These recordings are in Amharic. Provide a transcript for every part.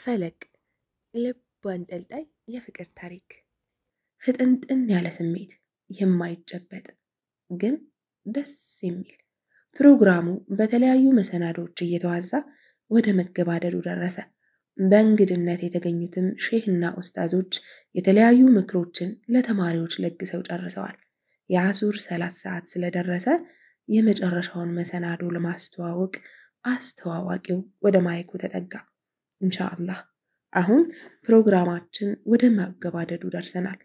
ፈለቅ ልብ አንጠልጣይ የፍቅር ታሪክ ፍጥንጥን ያለ ስሜት የማይጨበጥ ግን ደስ የሚል ፕሮግራሙ በተለያዩ መሰናዶዎች እየተዋዛ ወደ መገባደዱ ደረሰ። በእንግድነት የተገኙትም ሼህና ኡስታዞች የተለያዩ ምክሮችን ለተማሪዎች ለግሰው ጨርሰዋል። የአሱር ሰላት ሰዓት ስለደረሰ የመጨረሻውን መሰናዶ ለማስተዋወቅ አስተዋዋቂው ወደ ማይኩ ተጠጋ። ኢንሻአላህ አሁን ፕሮግራማችን ወደ ማገባደዱ ደርሰናል።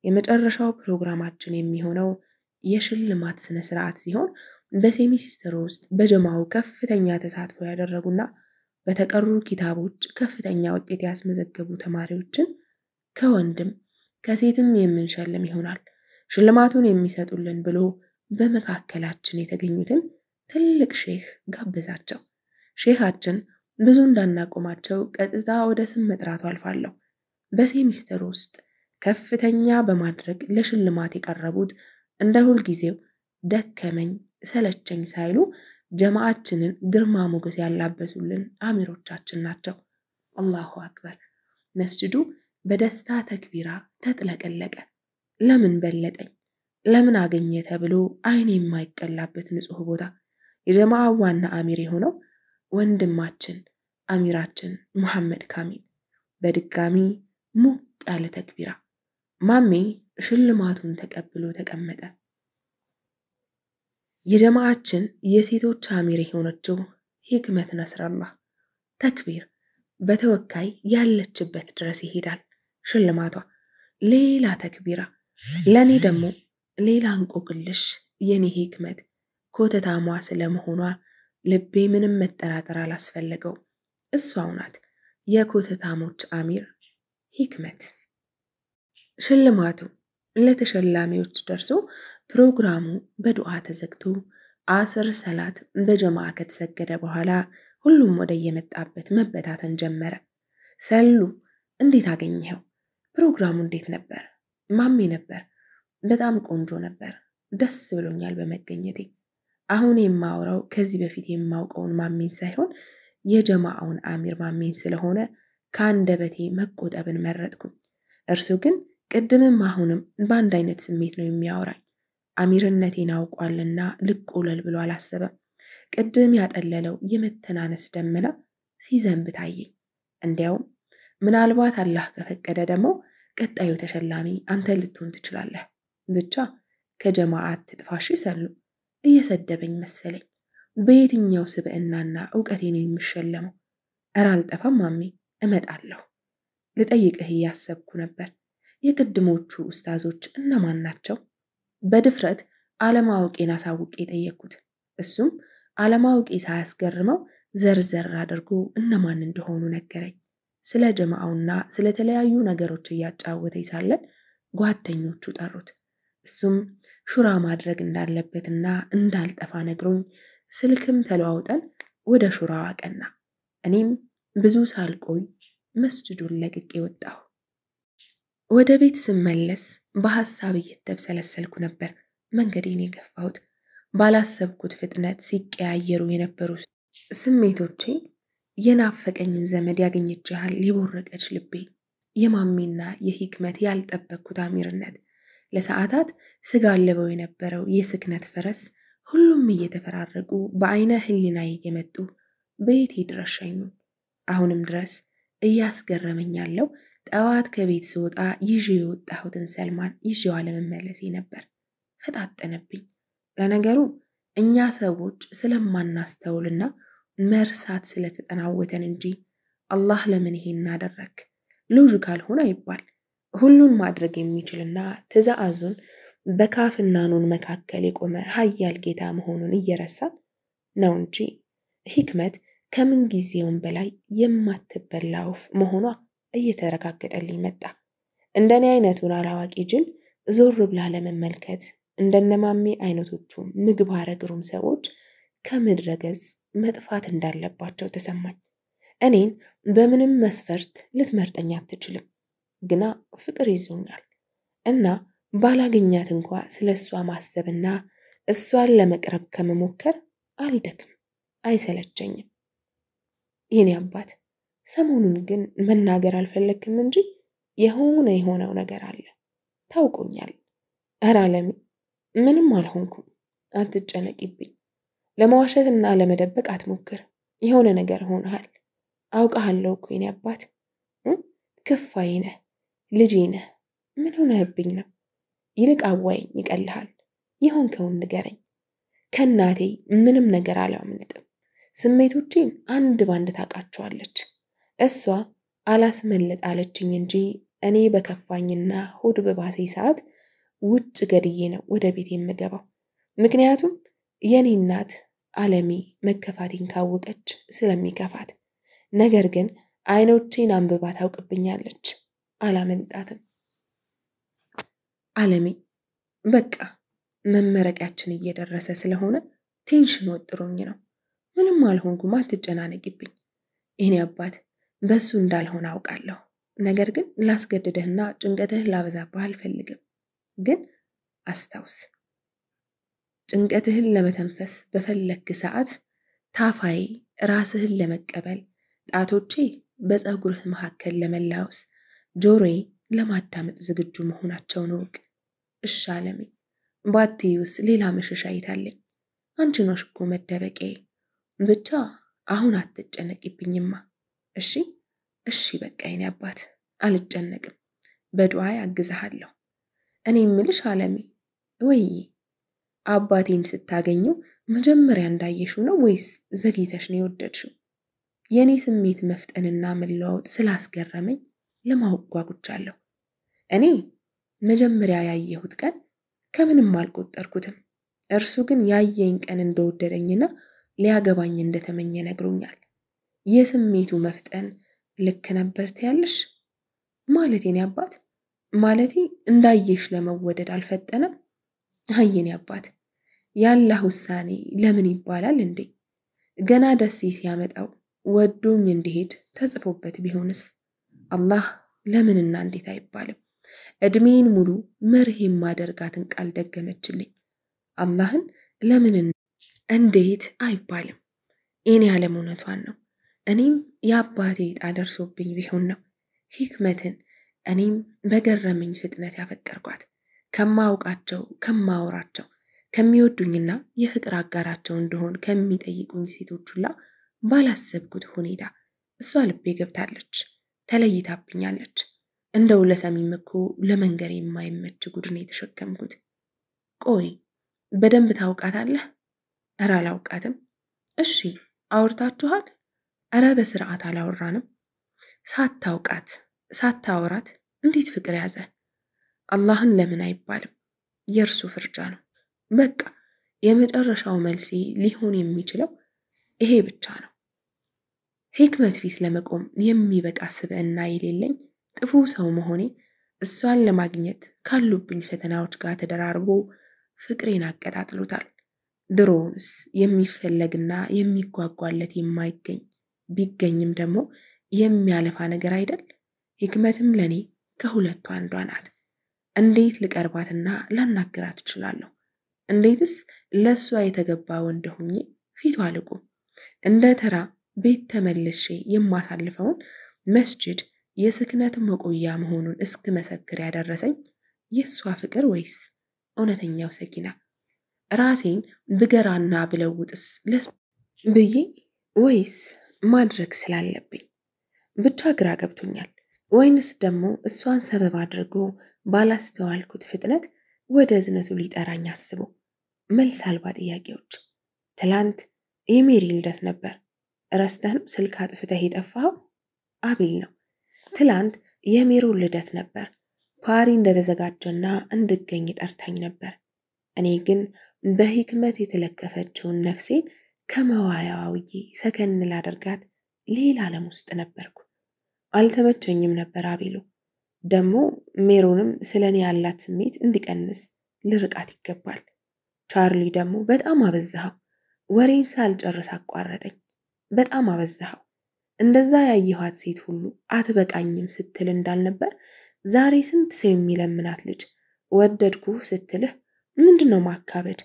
የመጨረሻው ፕሮግራማችን የሚሆነው የሽልማት ስነ ስርዓት ሲሆን በሴሚስተር ውስጥ በጀማው ከፍተኛ ተሳትፎ ያደረጉና በተቀሩ ኪታቦች ከፍተኛ ውጤት ያስመዘገቡ ተማሪዎችን ከወንድም ከሴትም የምንሸልም ይሆናል። ሽልማቱን የሚሰጡልን ብሎ በመካከላችን የተገኙትን ትልቅ ሼህ ጋበዛቸው። ሼሃችን ብዙ እንዳናቆማቸው ቀጥታ ወደ ስም መጥራቱ አልፋለሁ። በሴሚስተር ውስጥ ከፍተኛ በማድረግ ለሽልማት የቀረቡት እንደ ሁል ጊዜው ደከመኝ ሰለቸኝ ሳይሉ ጀማዓችንን ግርማ ሞገስ ያላበሱልን አሚሮቻችን ናቸው። አላሁ አክበር። መስጂዱ በደስታ ተክቢራ ተጥለቀለቀ። ለምን በለጠኝ ለምን አገኘ ተብሎ አይን የማይቀላበት ንጹህ ቦታ የጀማዓው ዋና አሚር የሆነው ወንድማችን አሚራችን መሐመድ ካሚል በድጋሚ ሞቅ ያለ ተክቢራ ማሜ ሽልማቱን ተቀብሎ ተቀመጠ። የጀማዓችን የሴቶች አሚር የሆነችው ሂክመት ነስራላህ ተክቢር በተወካይ ያለችበት ድረስ ይሄዳል። ሽልማቷ ሌላ ተክቢራ ለኔ ደግሞ ሌላ እንቆቅልሽ የኔ ሂክመት ኮተታሟ ስለመሆኗ ልቤ ምንም መጠራጠር አላስፈለገው። እሷው ናት የኮተታሞች አሚር ሂክመት። ሽልማቱ ለተሸላሚዎች ደርሶ ፕሮግራሙ በዱዓ ተዘግቶ አስር ሰላት በጀማዓ ከተሰገደ በኋላ ሁሉም ወደ የመጣበት መበታተን ጀመረ። ሰሉ እንዴት አገኘኸው? ፕሮግራሙ እንዴት ነበር? ማሜ ነበር። በጣም ቆንጆ ነበር። ደስ ብሎኛል በመገኘቴ። አሁን የማወራው ከዚህ በፊት የማውቀውን ማሜን ሳይሆን የጀማዓውን አሚር ማሜን ስለሆነ ከአንደበቴ መቆጠብን መረጥኩኝ። እርሱ ግን ቅድምም አሁንም በአንድ አይነት ስሜት ነው የሚያወራኝ። አሚርነቴን አውቋልና ልቆለል ብሎ አላሰበም። ቅድም ያጠለለው የመተናነስ ደመና ሲዘንብ ታየኝ። እንዲያውም ምናልባት አላህ ከፈቀደ ደግሞ ቀጣዩ ተሸላሚ አንተ ልትሆን ትችላለህ። ብቻ ከጀማዓት ትጥፋሽ ሰሉ እየሰደበኝ መሰለኝ። በየትኛው ስብዕናና ዕውቀቴ ነው የሚሸለመው? እረ አልጠፋም ማሜ እመጣለሁ። ልጠይቅህ እያሰብኩ ነበር። የቅድሞቹ ኡስታዞች እነማን ናቸው? በድፍረት አለማወቄን አሳውቄ ጠየቅኩት። እሱም አለማወቄ ሳያስገርመው ዘርዘር አድርጎ እነማን እንደሆኑ ነገረኝ። ስለ ጀማዓውና ስለተለያዩ ነገሮች እያጫወተኝ ሳለን ጓደኞቹ ጠሩት። እሱም ሹራ ማድረግ እንዳለበትና እንዳልጠፋ ነግሮኝ ስልክም ተለዋውጠን ወደ ሹራው አቀና። እኔም ብዙ ሳልቆይ መስጂዱን ለቅቄ ወጣሁ። ወደ ቤት ስመለስ በሐሳብ እየተብሰለሰልኩ ነበር መንገዴን የገፋሁት። ባላሰብኩት ፍጥነት ሲቀያየሩ የነበሩ ስሜቶቼ የናፈቀኝን ዘመድ ያገኘች ያህል የቦረቀች ልቤ፣ የማሜና የሂክመት ያልጠበቅኩት አሚርነት፣ ለሰዓታት ስጋለበው የነበረው የስክነት ፈረስ ሁሉም እየተፈራረቁ በአይነ ህሊናዬ እየመጡ በየቴ ድረስ ሸኙኝ። አሁንም ድረስ እያስገረመኝ ያለው ጠዋት ከቤት ስወጣ ይዤ የወጣሁትን ሰልማን ይዤው አለመመለሴ ነበር። ፈጣጠነብኝ። ለነገሩ እኛ ሰዎች ስለማናስተውልና መርሳት ስለተጠናወተን እንጂ አላህ ለምን ይሄን አደረክ ሎጂካል ሆነ ይባል። ሁሉን ማድረግ የሚችልና ትዕዛዙን በካፍና ኑን መካከል የቆመ ኃያል ጌታ መሆኑን እየረሳን ነው እንጂ ሂክመት ከምን ጊዜውም በላይ የማትበላ ወፍ መሆኗ እየተረጋገጠልኝ መጣ። እንደኔ አይነቱን አላዋቂ ጅል ዞር ብላ ለመመልከት እንደነማሜ አይነቶቹ ምግባረ ግሩም ሰዎች ከምድረ ገጽ መጥፋት እንዳለባቸው ተሰማኝ። እኔን በምንም መስፈርት ልትመርጠኝ አትችልም፣ ግና ፍቅር ይዞኛል እና ባላገኛት እንኳ ስለሷ ማሰብና እሷን ለመቅረብ ከመሞከር አልደክም አይሰለቸኝም። የኔ አባት ሰሞኑን ግን መናገር አልፈለግክም እንጂ የሆነው ነገር አለ። ታውቆኛል። ኧረ አለሚ ምንም አልሆንኩም። አትጨነቂብኝ። ለመዋሸትና ለመደበቅ አትሞክር። የሆነ ነገር ሆነሃል። አውቃለሁ እኮ የኔ አባት። ክፋይ ነህ፣ ልጄ ነህ። ምን ሆነህብኝ ነው? ይልቅ አዋይኝ፣ ይቀልሃል። የሆንከውን ንገረኝ። ከእናቴ ምንም ነገር አላመልጥም። ስሜቶቼን አንድ ባንድ ታውቃቸዋለች። እሷ አላስመለጥ አለችኝ እንጂ እኔ በከፋኝና ሆድ በባሰኝ ሰዓት ውጭ ገድዬ ነው ወደ ቤት የምገባው። ምክንያቱም የኔ እናት አለሚ መከፋቴን ካወቀች ስለሚከፋት። ነገር ግን አይኖቼን አንብባ ታውቅብኛለች። አላመልጣትም። አለሚ በቃ መመረቂያችን እየደረሰ ስለሆነ ቴንሽን ወጥሮኝ ነው። ምንም አልሆንኩም፣ አትጨናነቂብኝ። የኔ አባት በሱ እንዳልሆነ አውቃለሁ። ነገር ግን ላስገድድህና ጭንቀትህ ላበዛብህ አልፈልግም። ግን አስታውስ፣ ጭንቀትህን ለመተንፈስ በፈለክ ሰዓት ታፋዬ ራስህን ለመቀበል፣ ጣቶቼ በፀጉርህ መካከል ለመላወስ፣ ጆሮዬ ለማዳመጥ ዝግጁ መሆናቸውን እወቅ። እሺ አለሚ፣ ባትይውስ ሌላ መሸሻ የታለኝ? አንቺ ነሽ እኮ መደበቂያዬ። ብቻ አሁን አትጨነቂብኝማ። እሺ እሺ፣ በቃ የኔ አባት አልጨነቅም። በዱዓዬ አግዝሃለሁ። እኔ እምልሽ አለሚ፣ ወይ አባቴን ስታገኙ መጀመሪያ እንዳየሽው ነው ወይስ ዘግይተሽ ነው የወደድሽው? የኔ ስሜት መፍጠንና መለዋወጥ ስላስገረመኝ ለማወቅ ጓጉቻለሁ። እኔ መጀመሪያ ያየሁት ቀን ከምንም አልቆጠርኩትም። እርሱ ግን ያየኝ ቀን እንደወደደኝና ሊያገባኝ እንደተመኘ ነግሮኛል። የስሜቱ መፍጠን ልክ ነበር ትያለሽ? ማለት የኔ አባት፣ ማለቴ እንዳየሽ ለመወደድ አልፈጠነም? አይ የኔ አባት፣ ያላህ ውሳኔ ለምን ይባላል እንዴ? ገና ደሴ ሲያመጣው ወዶኝ እንዲሄድ ተጽፎበት ቢሆንስ? አላህ ለምንና እንዴት አይባልም። እድሜን ሙሉ መርህ የማደርጋትን ቃል ደገመችልኝ። አላህን ለምን እንዴት አይባልም። የኔ ዓለም እውነቷን ነው። እኔም የአባቴ ዕጣ ደርሶብኝ ቢሆን ነው ሂክመትን እኔም በገረመኝ ፍጥነት ያፈቀርኳት። ከማውቃቸው ከማወራቸው ከሚወዱኝና የፍቅር አጋራቸው እንደሆን ከሚጠይቁኝ ሴቶች ሁላ ባላሰብኩት ሁኔታ እሷ ልቤ ገብታለች፣ ተለይታብኛለች። እንደው ለሰሚም እኮ ለመንገር የማይመች ጉድን የተሸከምኩት። ቆይ በደንብ ታውቃታለህ? እረ አላውቃትም። እሺ አውርታችኋል? እረ በስርዓት አላወራንም። ሳታውቃት ሳታወራት እንዴት ፍቅር ያዘ? አላህን ለምን አይባልም። የእርሱ ፍርጃ ነው። በቃ የመጨረሻው መልሴ ሊሆን የሚችለው ይሄ ብቻ ነው። ሂክመት ፊት ለመቆም የሚበቃ ስብዕና የሌለኝ ጥፉ ሰው መሆኔ እሷን ለማግኘት ካሉብኝ ፈተናዎች ጋር ተደራርቦ ፍቅሬን አቀጣጥሎታል። ድሮውንስ የሚፈለግና የሚጓጓለት የማይገኝ ቢገኝም ደግሞ የሚያለፋ ነገር አይደል? ሂክመትም ለኔ ከሁለቱ አንዷ ናት። እንዴት ልቀርባትና ላናግራት እችላለሁ? እንዴትስ ለሷ የተገባ ወንድ ሆኜ ፊቷ ልቁም? እንደ ተራ ቤት ተመልሼ የማሳልፈውን መስጂድ የስክነት መቆያ መሆኑን እስክመሰክር ያደረሰኝ የሷ ፍቅር ወይስ እውነተኛው ሰኪና? ራሴን ብገራና ብለውጥስ ለሱ ብዬ ወይስ ማድረግ ስላለብኝ ብቻ ግራ ገብቶኛል። ወይንስ ደግሞ እሷን ሰበብ አድርጎ ባላስተዋልኩት ፍጥነት ወደ እዝነቱ ሊጠራኝ አስቦ? መልስ አልባ ጥያቄዎች። ትላንት የሜሪ ልደት ነበር። ረስተህም ስልክ አጥፍተህ የጠፋኸው አቤል ነው። ትላንት የሜሮን ልደት ነበር። ፓሪ እንደተዘጋጀና እንድገኝ ጠርታኝ ነበር። እኔ ግን በሂክመት የተለከፈችውን ነፍሴን ከመዋያውዬ ሰከን ላደርጋት ሌላ ዓለም ውስጥ ነበርኩ። አልተመቸኝም ነበር አቤሎ። ደግሞ ሜሮንም ስለኔ ያላት ስሜት እንዲቀንስ ልርቃት ይገባል። ቻርሊ ደግሞ በጣም አበዛኸው። ወሬን ሳልጨርስ አቋረጠኝ። በጣም አበዛኸው። እንደዛ ያየኋት ሴት ሁሉ አትበቃኝም ስትል እንዳልነበር ዛሬ ስንት ሰው የሚለምናት ልጅ ወደድኩህ ስትልህ ምንድነው ማካበድ?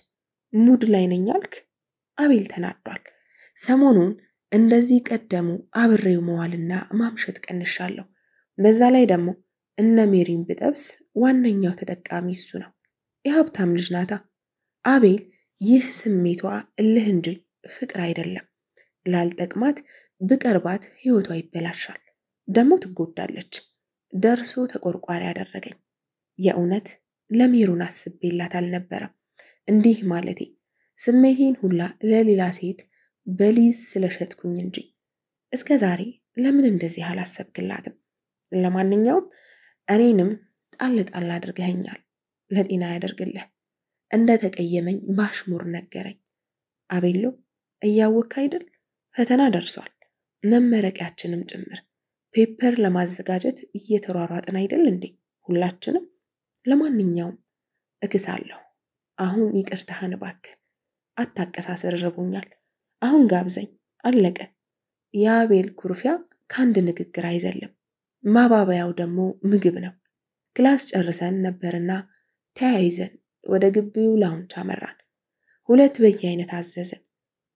ሙድ ላይ ነኝ አልክ? አቤል ተናዷል። ሰሞኑን እንደዚህ ቀደሙ አብሬው መዋልና ማምሸት ቀንሻለሁ። በዛ ላይ ደግሞ እነ ሜሪን ብጠብስ ዋነኛው ተጠቃሚ እሱ ነው። የሀብታም ልጅ ናታ። አቤል ይህ ስሜቷ እልህ እንጂ ፍቅር አይደለም። ላልጠቅማት ብቀርባት ህይወቷ ይበላሻል፣ ደግሞ ትጎዳለች። ደርሶ ተቆርቋሪ ያደረገኝ። የእውነት ለሜሩን አስቤላት አልነበረም እንዲህ ማለቴ፣ ስሜቴን ሁላ ለሌላ ሴት በሊዝ ስለሸጥኩኝ እንጂ። እስከ ዛሬ ለምን እንደዚህ አላሰብክላትም? ለማንኛውም እኔንም ጣል ጣል አድርገኸኛል። ለጤና ያደርግልህ። እንደ ተቀየመኝ ባሽሙር ነገረኝ። አቤሎ እያወክ አይደል? ፈተና ደርሷል፣ መመረቂያችንም ጭምር። ፔፐር ለማዘጋጀት እየተሯሯጥን አይደል እንዴ ሁላችንም? ለማንኛውም እክሳለሁ። አሁን ይቅርታህን እባክህ። አታቀሳሰር፣ ርቦኛል። አሁን ጋብዘኝ፣ አለቀ። የአቤል ኩርፊያ ከአንድ ንግግር አይዘልም። ማባበያው ደግሞ ምግብ ነው። ክላስ ጨርሰን ነበርና ተያይዘን ወደ ግቢው ላውንች አመራን። ሁለት በየአይነት አዘዝን።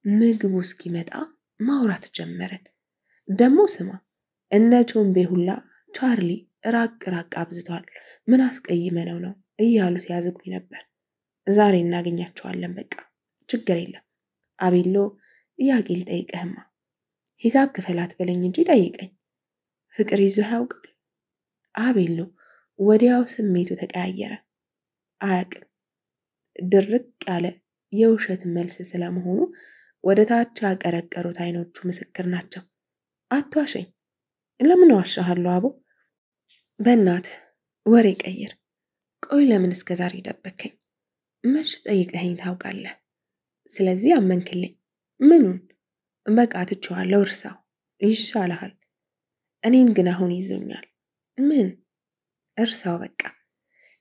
ምግቡ እስኪመጣ ማውራት ጀመርን። ደግሞ ስማ፣ እነ ቾምቤ ሁላ ቻርሊ ራቅ ራቅ አብዝቷል፣ ምን አስቀይመነው ነው እያሉ ሲያዝጉኝ ነበር። ዛሬ እናገኛቸዋለን፣ በቃ ችግር የለም። አቤሎ ጥያቄ ልጠይቅህማ። ሂሳብ ክፈላት በለኝ እንጂ ጠይቀኝ። ፍቅር ይዞ ያውቃል? አቤሎ ወዲያው ስሜቱ ተቀያየረ። አያውቅም። ድርቅ ያለ የውሸት መልስ ስለመሆኑ ወደ ታች ያቀረቀሩት አይኖቹ ምስክር ናቸው። አትዋሸኝ። ለምን ዋሻሃለሁ አቦ? በእናት ወሬ ቀይር። ቆይ ለምን እስከ ዛሬ ደበከኝ? መች ጠይቀኸኝ ታውቃለህ? ስለዚህ አመንክልኝ። ምኑን? በቃ ትቼዋለሁ፣ እርሳው ይሻልሃል። እኔን ግን አሁን ይዞኛል። ምን? እርሳው በቃ።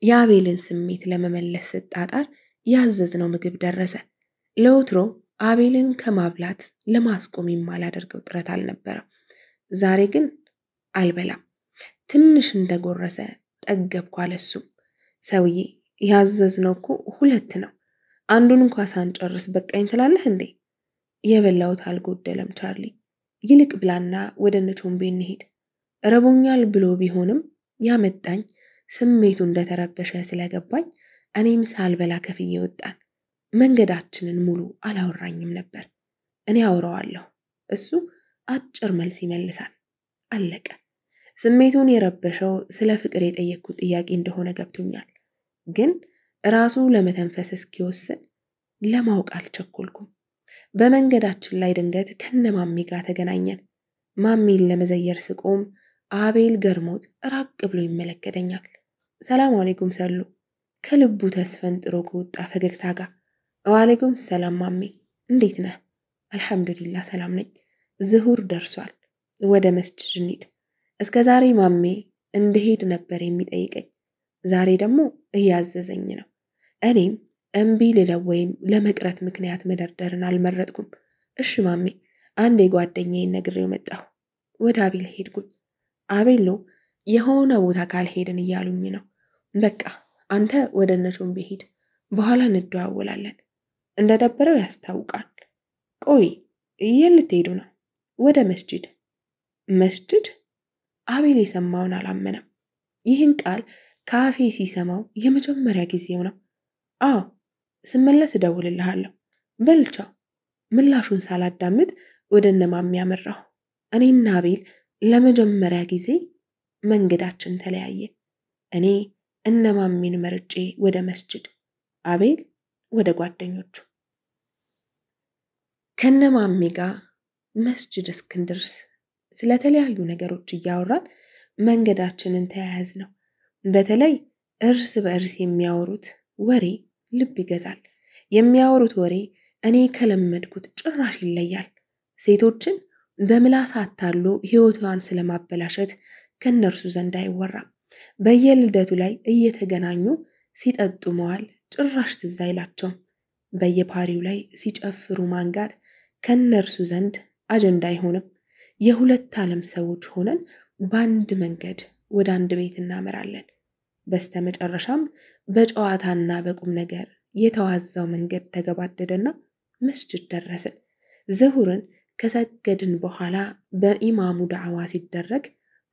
የአቤልን ስሜት ለመመለስ ስጣጣር ያዘዝነው ምግብ ደረሰ። ለወትሮ አቤልን ከማብላት ለማስቆም የማላደርገው ጥረት አልነበረም። ዛሬ ግን አልበላም። ትንሽ እንደጎረሰ ጠገብኩ አለሱም። ሰውዬ ያዘዝነው እኮ 2 ነው። አንዱን እንኳ ሳንጨርስ በቃኝ ትላለህ እንዴ? የበላሁት አልጎደለም ቻርሊ። ይልቅ ብላና ወደ እነ ቾምቤ እንሂድ። ረቦኛል ብሎ ቢሆንም ያመጣኝ ስሜቱ እንደተረበሸ ስለገባኝ እኔም ሳልበላ ከፍዬ ወጣን። መንገዳችንን ሙሉ አላወራኝም ነበር። እኔ አውራዋለሁ፣ እሱ አጭር መልስ ይመልሳል። አለቀ። ስሜቱን የረበሸው ስለ ፍቅር የጠየቅኩት ጥያቄ እንደሆነ ገብቶኛል። ግን ራሱ ለመተንፈስ እስኪወስን ለማወቅ አልቸኮልኩም። በመንገዳችን ላይ ድንገት ከነ ማሚ ጋር ተገናኘን። ማሚን ለመዘየር ስቆም አቤል ገርሞት ራቅ ብሎ ይመለከተኛል። ሰላም አለይኩም ሰሉ፣ ከልቡ ተስፈንጥሮ ከወጣ ፈገግታ ጋር። ወአለይኩም ሰላም ማሚ፣ እንዴት ነህ? አልሐምዱሊላህ ሰላም ነኝ። ዝሁር ደርሷል፣ ወደ መስጂድ እንሂድ። እስከ ዛሬ ማሜ እንድሄድ ነበር የሚጠይቀኝ፣ ዛሬ ደግሞ እያዘዘኝ ነው። እኔም እምቢ ልለው ወይም ለመቅረት ምክንያት መደርደርን አልመረጥኩም። እሺ ማሜ፣ አንድ የጓደኛዬን ነግሬው መጣሁ። ወደ አቤል ሄድኩኝ። አቤሎ የሆነ ቦታ ካልሄድን እያሉኝ ነው። በቃ አንተ ወደ እነ ቾምቤ ሄድ፣ በኋላ እንደዋወላለን። እንደደበረው ያስታውቃል። ቆይ የት ልትሄዱ ነው? ወደ መስጂድ። መስጂድ? አቤል የሰማውን አላመነም። ይህን ቃል ካፌ ሲሰማው የመጀመሪያ ጊዜው ነው። አዎ ስመለስ እደውልልሃለሁ። በልቻው። ምላሹን ሳላዳምጥ ወደ እነ ማሚ ያመራሁ። እኔና አቤል ለመጀመሪያ ጊዜ መንገዳችን ተለያየ። እኔ እነ ማሚን መርጬ ወደ መስጂድ፣ አቤል ወደ ጓደኞቹ። ከነ ማሚ ጋር መስጂድ እስክንደርስ ስለተለያዩ ነገሮች እያወራን መንገዳችንን ተያያዝ ነው። በተለይ እርስ በእርስ የሚያወሩት ወሬ ልብ ይገዛል። የሚያወሩት ወሬ እኔ ከለመድኩት ጭራሽ ይለያል። ሴቶችን በምላስ አታሎ ሕይወቷን ስለማበላሸት ከነርሱ ዘንድ አይወራም። በየልደቱ ላይ እየተገናኙ ሲጠጡ መዋል ጭራሽ ትዝ አይላቸውም። በየፓሪው ላይ ሲጨፍሩ ማንጋት ከነርሱ ዘንድ አጀንዳ አይሆንም። የሁለት ዓለም ሰዎች ሆነን በአንድ መንገድ ወደ አንድ ቤት እናመራለን። በስተመጨረሻም በጨዋታና በቁም ነገር የተዋዛው መንገድ ተገባደደና መስጂድ ደረስን። ዝሁርን ከሰገድን በኋላ በኢማሙ ዳዕዋ ሲደረግ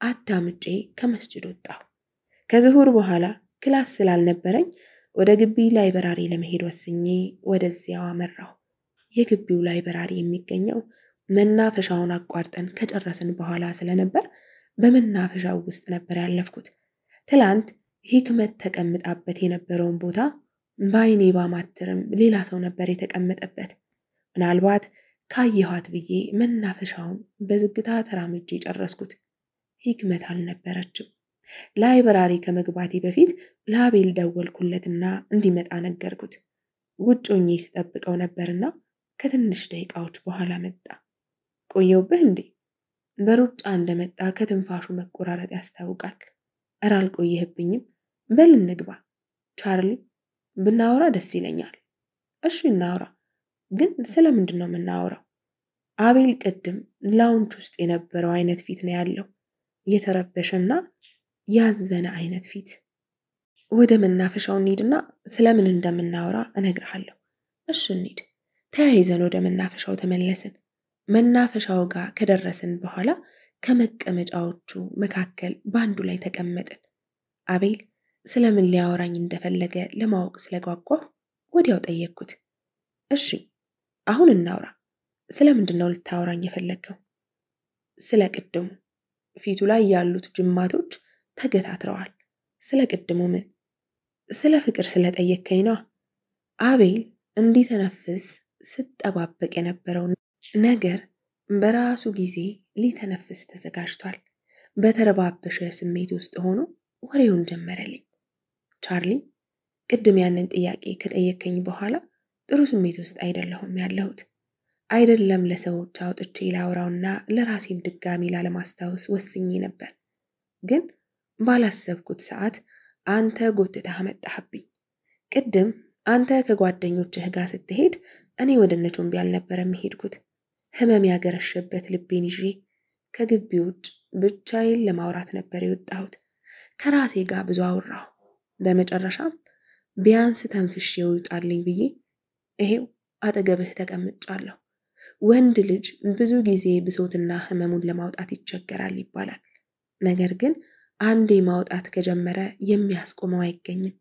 አዳምጬ ከመስጂድ ወጣሁ። ከዙሁር በኋላ ክላስ ስላልነበረኝ ወደ ግቢ ላይብራሪ ለመሄድ ወስኜ ወደዚያው አመራሁ። የግቢው ላይብራሪ የሚገኘው መናፈሻውን አቋርጠን ከጨረስን በኋላ ስለነበር በመናፈሻው ውስጥ ነበር ያለፍኩት። ትላንት ሂክመት ተቀምጣበት የነበረውን ቦታ በአይኔ ባማትርም ሌላ ሰው ነበር የተቀመጠበት። ምናልባት ካየኋት ብዬ መናፈሻውን በዝግታ ተራምጄ ጨረስኩት። ሂክመት አልነበረችም። ላይብራሪ ከመግባቴ በፊት ለአቤል ደወልኩለትና እንዲመጣ ነገርኩት። ውጭ ሆኜ ስጠብቀው ነበርና ከትንሽ ደቂቃዎች በኋላ መጣ። ቆየውብህ እንዴ? በሩጫ እንደመጣ ከትንፋሹ መቆራረጥ ያስታውቃል። እረ አልቆየህብኝም። በል እንግባ። ቻርሊ፣ ብናወራ ደስ ይለኛል። እሺ እናወራ። ግን ስለምንድን ነው የምናወራው? አቤል ቅድም ላውንች ውስጥ የነበረው አይነት ፊት ነው ያለው። የተረበሸና ያዘነ አይነት ፊት። ወደ መናፈሻው እንሂድና ስለምን እንደምናወራ እነግርሃለሁ። እሺ እንሂድ። ተያይዘን ወደ መናፈሻው ተመለስን። መናፈሻው ጋር ከደረስን በኋላ ከመቀመጫዎቹ መካከል በአንዱ ላይ ተቀመጥን። አቤል ስለምን ሊያወራኝ እንደፈለገ ለማወቅ ስለጓጓሁ ወዲያው ጠየቅኩት። እሺ አሁን እናውራ። ስለምንድን ነው ልታወራኝ የፈለግከው? ስለ ቅድሙ። ፊቱ ላይ ያሉት ጅማቶች ተገታትረዋል። ስለ ቅድሙ ምን? ስለ ፍቅር ስለጠየከኝ ነው። አቤል እንዲተነፍስ ስጠባበቅ የነበረው ነገር በራሱ ጊዜ ሊተነፍስ ተዘጋጅቷል። በተረባበሸ ስሜት ውስጥ ሆኖ ወሬውን ጀመረልኝ። ቻርሊ፣ ቅድም ያንን ጥያቄ ከጠየከኝ በኋላ ጥሩ ስሜት ውስጥ አይደለሁም ያለሁት። አይደለም ለሰዎች አውጥቼ ላወራውና ለራሴም ድጋሚ ላለማስታወስ ወስኜ ነበር። ግን ባላሰብኩት ሰዓት አንተ ጎትተህ መጣህብኝ። ቅድም አንተ ከጓደኞችህ ጋር ስትሄድ እኔ ወደ እነ ቾምቢ አልነበረም የሄድኩት። ህመም ያገረሸበት ልቤን ይዤ ከግቢ ውጭ ብቻዬን ለማውራት ነበር የወጣሁት። ከራሴ ጋር ብዙ አወራሁ። በመጨረሻም ቢያንስ ተንፍሼ ይውጣልኝ ብዬ ይሄው አጠገብህ ተቀምጫለሁ። ወንድ ልጅ ብዙ ጊዜ ብሶትና ህመሙን ለማውጣት ይቸገራል ይባላል። ነገር ግን አንዴ ማውጣት ከጀመረ የሚያስቆመው አይገኝም።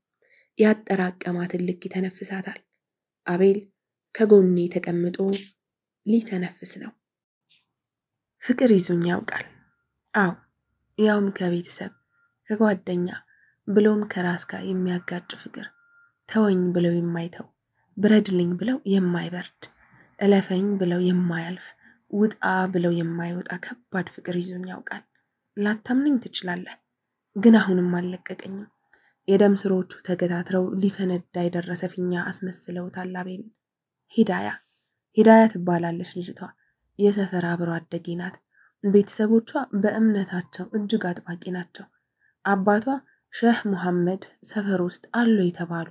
ያጠራቀማትን ልክ ይተነፍሳታል። አቤል ከጎኔ ተቀምጦ ሊተነፍስ ነው። ፍቅር ይዞኝ ያውቃል። አዎ፣ ያውም ከቤተሰብ ከጓደኛ ብሎም ከራስ ጋር የሚያጋጭ ፍቅር። ተወኝ ብለው የማይተው፣ ብረድልኝ ብለው የማይበርድ፣ እለፈኝ ብለው የማያልፍ፣ ውጣ ብለው የማይወጣ ከባድ ፍቅር ይዞኝ ያውቃል። ላታምነኝ ትችላለህ፣ ግን አሁንም አልለቀቀኝም። የደም ስሮቹ ተገታትረው ሊፈነዳ የደረሰ ፊኛ አስመስለውታል አቤልን። ሂዳያ ትባላለች ልጅቷ። የሰፈር አብሮ አደጌ ናት። ቤተሰቦቿ በእምነታቸው እጅግ አጥባቂ ናቸው። አባቷ ሼህ ሙሐመድ ሰፈር ውስጥ አሉ የተባሉ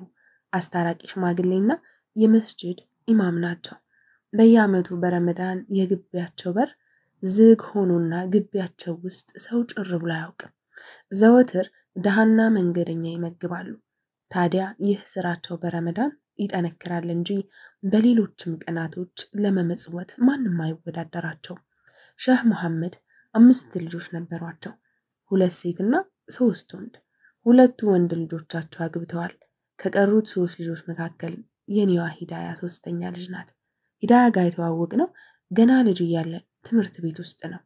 አስታራቂ ሽማግሌና የመስጂድ ኢማም ናቸው። በየዓመቱ በረመዳን የግቢያቸው በር ዝግ ሆኖና ግቢያቸው ውስጥ ሰው ጭር ብሎ አያውቅም። ዘወትር ደሃና መንገደኛ ይመግባሉ። ታዲያ ይህ ስራቸው በረመዳን ይጠነክራል እንጂ በሌሎችም ቀናቶች ለመመጽወት ማንም አይወዳደራቸው። ሼህ ሙሐመድ 5 ልጆች ነበሯቸው፣ 2 ሴትና 3 ወንድ። 2 ወንድ ልጆቻቸው አግብተዋል። ከቀሩት 3 ልጆች መካከል የኔዋ ሂዳያ 3ኛ ልጅ ናት። ሂዳያ ጋር የተዋወቅነው ገና ልጅ እያለን ትምህርት ቤት ውስጥ ነው።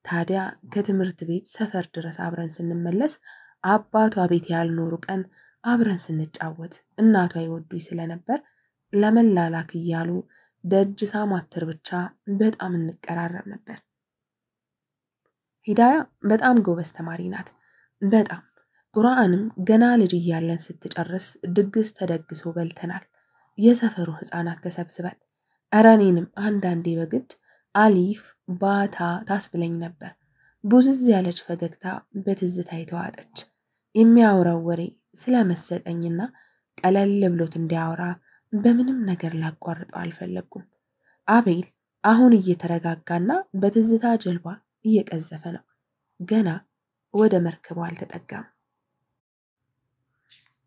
ታዲያ ከትምህርት ቤት ሰፈር ድረስ አብረን ስንመለስ አባቷ ቤት ያልኖሩ ቀን አብረን ስንጫወት እናቷ ይወዱኝ ስለነበር ለመላላክ እያሉ ደጅ ሳማትር ብቻ በጣም እንቀራረብ ነበር። ሂዳያ በጣም ጎበዝ ተማሪ ናት። በጣም ቁርአንም ገና ልጅ እያለን ስትጨርስ ድግስ ተደግሶ በልተናል። የሰፈሩ ህፃናት ተሰብስበን ኧረ እኔንም አንዳንዴ በግድ አሊፍ ባታ ታስብለኝ ነበር። ቡዝዝ ያለች ፈገግታ በትዝታ የተዋጠች። የሚያወራው ወሬ ስለመሰጠኝና ቀለል ብሎት እንዲያወራ በምንም ነገር ላቋርጠው አልፈለኩም። አቤል አሁን እየተረጋጋና በትዝታ ጀልባ እየቀዘፈ ነው። ገና ወደ መርከቡ አልተጠጋም።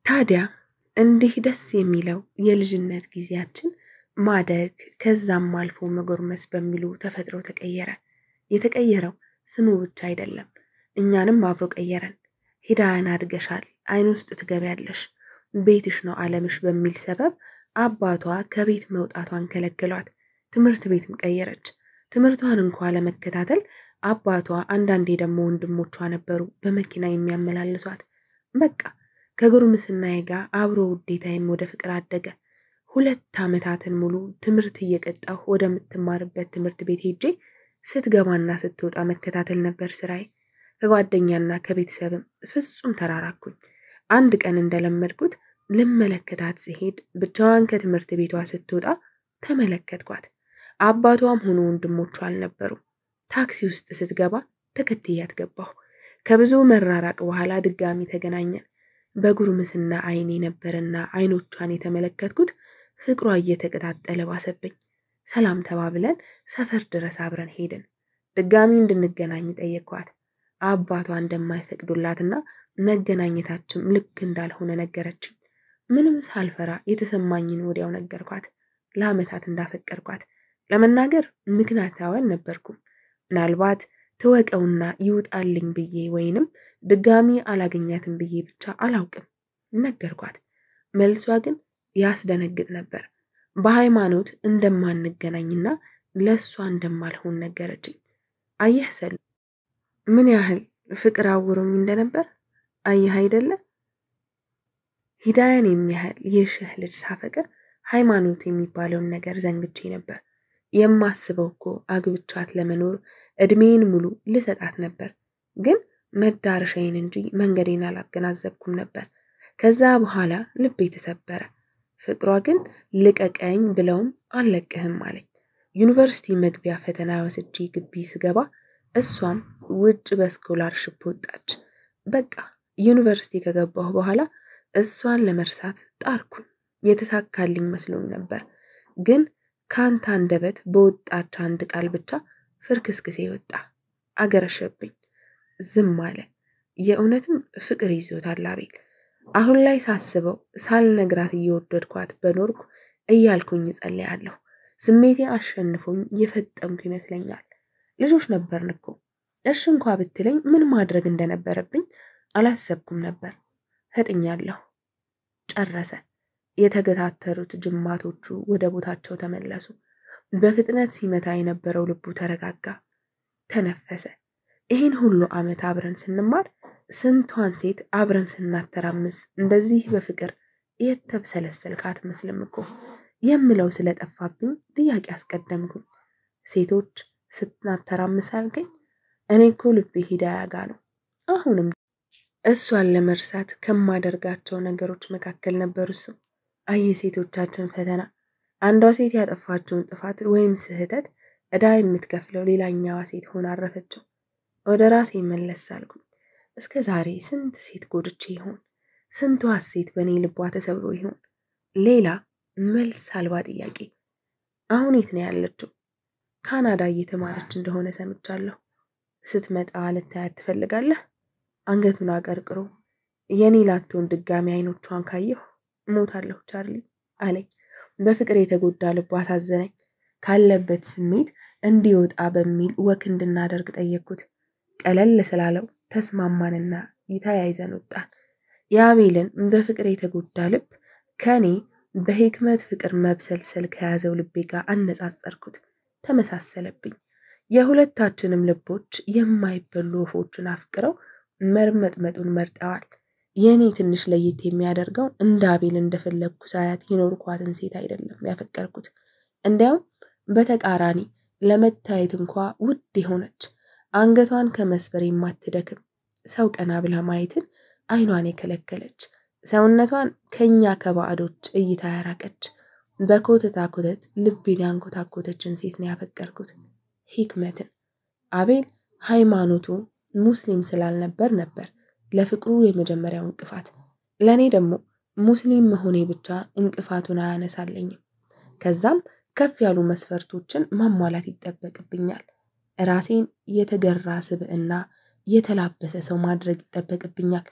ታዲያ እንዲህ ደስ የሚለው የልጅነት ጊዜያችን ማደግ ከዛም አልፎ መጎርመስ በሚሉ ተፈጥሮ ተቀየረ። የተቀየረው ስሙ ብቻ አይደለም፣ እኛንም አብሮ ቀየረን። ሂዳያን አድገሻል፣ አይን ውስጥ ትገቢያለሽ፣ ቤትሽ ነው ዓለምሽ በሚል ሰበብ አባቷ ከቤት መውጣቷን ከለከሏት። ትምህርት ቤትም ቀየረች። ትምህርቷን እንኳ ለመከታተል አባቷ አንዳንዴ ደግሞ ወንድሞቿ ነበሩ በመኪና የሚያመላልሷት። በቃ ከጉርምስናዬ ጋር አብሮ ውዴታዬም ወደ ፍቅር አደገ። 2 ዓመታትን ሙሉ ትምህርት እየቀጣሁ ወደምትማርበት ትምህርት ቤት ሄጄ ስትገባና ስትወጣ መከታተል ነበር ስራዬ። ከጓደኛና ከቤተሰብም ፍጹም ተራራኩኝ። አንድ ቀን እንደለመድኩት ልመለከታት ሲሄድ ብቻዋን ከትምህርት ቤቷ ስትወጣ ተመለከትኳት። አባቷም ሆኖ ወንድሞቿ አልነበሩም። ታክሲ ውስጥ ስትገባ ተከትያት ገባሁ። ከብዙ መራራቅ በኋላ ድጋሚ ተገናኘን። በጉርምስና አይኔ ነበርና አይኖቿን የተመለከትኩት ፍቅሯ እየተቀጣጠለ ባሰብኝ። ሰላም ተባብለን ሰፈር ድረስ አብረን ሄድን። ድጋሚ እንድንገናኝ ጠየቅኳት። አባቷ እንደማይፈቅዱላትና መገናኘታችን ልክ እንዳልሆነ ነገረችኝ። ምንም ሳልፈራ የተሰማኝን ወዲያው ነገርኳት። ለዓመታት እንዳፈቀርኳት ለመናገር ምክንያታዊ አልነበርኩም። ምናልባት ትወቀውና ይውጣልኝ ብዬ ወይንም ድጋሚ አላገኛትም ብዬ ብቻ አላውቅም። ነገርኳት። መልሷ ግን ያስደነግጥ ነበር። በሃይማኖት እንደማንገናኝና ለሷ እንደማልሆን ነገረችኝ። አየህ ሰሉ ምን ያህል ፍቅር አውሮኝ እንደነበር አየህ አይደለ? ሂዳያን የሚያህል የሽህ ልጅ ሳፈቅር ሃይማኖት የሚባለውን ነገር ዘንግቼ ነበር። የማስበው እኮ አግብቻት ለመኖር እድሜን ሙሉ ልሰጣት ነበር። ግን መዳረሻዬን እንጂ መንገዴን አላገናዘብኩም ነበር። ከዛ በኋላ ልቤ ተሰበረ። ፍቅሯ ግን ልቀቀኝ ብለውም አልለቅህም አለኝ። ዩኒቨርሲቲ መግቢያ ፈተና ወስጄ ግቢ ስገባ እሷም ውጭ በስኮላርሺፕ ወጣች። በቃ ዩኒቨርሲቲ ከገባሁ በኋላ እሷን ለመርሳት ጣርኩኝ። የተሳካልኝ መስሎኝ ነበር። ግን ካንተ አንደበት በወጣች አንድ ቃል ብቻ ፍርክስክሴ ወጣ። አገረሸብኝ። ዝም አለ። የእውነትም ፍቅር ይዞታል አቤል። አሁን ላይ ሳስበው ሳልነግራት እየወደድኳት በኖርኩ እያልኩኝ እጸልያለሁ። ስሜቴ አሸንፎኝ የፈጠንኩ ይመስለኛል። ልጆች ነበርን እኮ። እሺ እንኳ ብትለኝ ምን ማድረግ እንደነበረብኝ አላሰብኩም ነበር። ፈጥኛለሁ። ጨረሰ። የተገታተሩት ጅማቶቹ ወደ ቦታቸው ተመለሱ። በፍጥነት ሲመታ የነበረው ልቡ ተረጋጋ፣ ተነፈሰ። ይህን ሁሉ ዓመት አብረን ስንማር ስንቷን ሴት አብረን ስናተራምስ እንደዚህ በፍቅር የተብሰለሰልክ አትመስልም እኮ የምለው ስለጠፋብኝ ጥያቄ አስቀደምኩኝ። ሴቶች ስናተራምስ አልከኝ? እኔ እኮ ልቤ ሂዳያ ጋ ነው። አሁንም እሷን ለመርሳት ከማደርጋቸው ነገሮች መካከል ነበር እሱ። የሴቶቻችን ፈተና። አንዷ ሴት ያጠፋችውን ጥፋት ወይም ስህተት ዕዳ የምትከፍለው ሌላኛዋ ሴት ሆና አረፈችው። ወደ ራሴ መለስ አልኩኝ። እስከ ዛሬ ስንት ሴት ጎድቼ ይሆን? ስንቷ ሴት በእኔ ልቧ ተሰብሮ ይሆን? ሌላ መልስ አልባ ጥያቄ። አሁን የት ነው ያለችው? ካናዳ እየተማረች እንደሆነ ሰምቻለሁ። ስትመጣ ልታያት ትፈልጋለህ? አንገቱን አቀርቅሮ የኔ ላትሆን ድጋሚ አይኖቿን ካየሁ እሞታለሁ ቻርሊ አለኝ። በፍቅር የተጎዳ ልቧ አሳዘነኝ። ካለበት ስሜት እንዲወጣ በሚል ወክ እንድናደርግ ጠየቅኩት። ቀለል ስላለው ተስማማንና ተያይዘን ወጣን። የአቤልን በፍቅር የተጎዳ ልብ ከኔ በህክመት ፍቅር መብሰልሰል ከያዘው ልቤ ጋር አነጻጸርኩት። ተመሳሰለብኝ። የሁለታችንም ልቦች የማይበሉ ወፎችን አፍቅረው መርመጥመጡን መርጠዋል። የኔ ትንሽ ለየት የሚያደርገው እንደ አቤል እንደፈለግኩ ሳያት የኖርኳትን ሴት አይደለም ያፈቀርኩት። እንዲያውም በተቃራኒ ለመታየት እንኳ ውድ የሆነች አንገቷን ከመስበር የማትደክም ሰው ቀና ብላ ማየትን አይኗን የከለከለች ሰውነቷን ከኛ ከባዕዶች እይታ ያራቀች በኮተታ ኮተት ልቤን ያንኮታኮተችን ሴት ነው ያፈቀርኩት፣ ህክመትን። አቤል ሃይማኖቱ ሙስሊም ስላልነበር ነበር ለፍቅሩ የመጀመሪያው እንቅፋት። ለኔ ደግሞ ሙስሊም መሆኔ ብቻ እንቅፋቱን አያነሳለኝም። ከዛም ከፍ ያሉ መስፈርቶችን ማሟላት ይጠበቅብኛል። ራሴን የተገራ ስብዕና የተላበሰ ሰው ማድረግ ይጠበቅብኛል።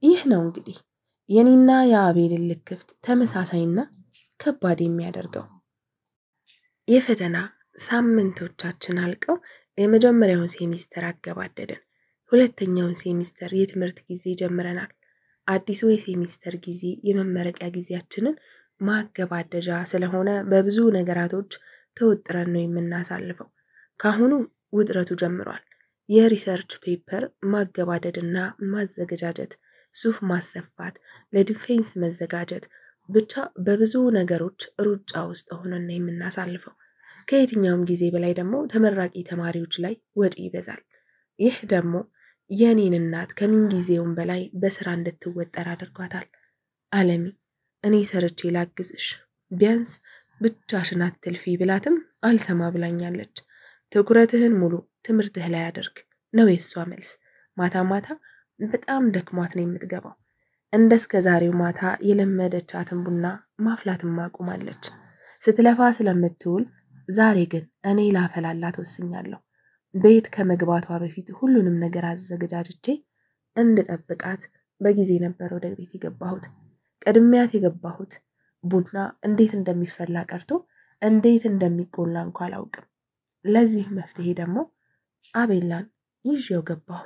ይህ ነው እንግዲህ የኔና የአቤልን ልክፍት ተመሳሳይና ከባድ የሚያደርገው። የፈተና ሳምንቶቻችን አልቀው የመጀመሪያውን ሴሚስተር አገባደድን። ሁለተኛውን ሴሚስተር የትምህርት ጊዜ ጀምረናል። አዲሱ የሴሚስተር ጊዜ የመመረቂያ ጊዜያችንን ማገባደጃ ስለሆነ በብዙ ነገራቶች ተወጥረን ነው የምናሳልፈው። ካሁኑ ውጥረቱ ጀምሯል። የሪሰርች ፔፐር ማገባደድና ማዘገጃጀት፣ ሱፍ ማሰፋት፣ ለዲፌንስ መዘጋጀት፣ ብቻ በብዙ ነገሮች ሩጫ ውስጥ ሆነን ነው የምናሳልፈው። ከየትኛውም ጊዜ በላይ ደግሞ ተመራቂ ተማሪዎች ላይ ወጪ ይበዛል። ይህ ደግሞ የኔን እናት ከምን ጊዜውም በላይ በስራ እንድትወጠር አድርጓታል። አለሚ እኔ ሰርቼ ላግዝሽ፣ ቢያንስ ብቻሽን አትልፊ ብላትም አልሰማ ብላኛለች። ትኩረትህን ሙሉ ትምህርትህ ላይ አድርግ ነው የሷ መልስ። ማታ ማታ በጣም ደክሟት ነው የምትገባው። እንደስከ ዛሬው ማታ የለመደቻትን ቡና ማፍላትም አቁማለች። ስትለፋ ስለምትውል ዛሬ ግን እኔ ላፈላላት ወስኛለሁ። ቤት ከመግባቷ በፊት ሁሉንም ነገር አዘገጃጅቼ እንድጠብቃት በጊዜ ነበር ወደ ቤት የገባሁት። ቀድሚያት የገባሁት ቡና እንዴት እንደሚፈላ ቀርቶ እንዴት እንደሚቆላ እንኳን አላውቅም። ለዚህ መፍትሄ ደግሞ አቤላን ይዤው ገባሁ።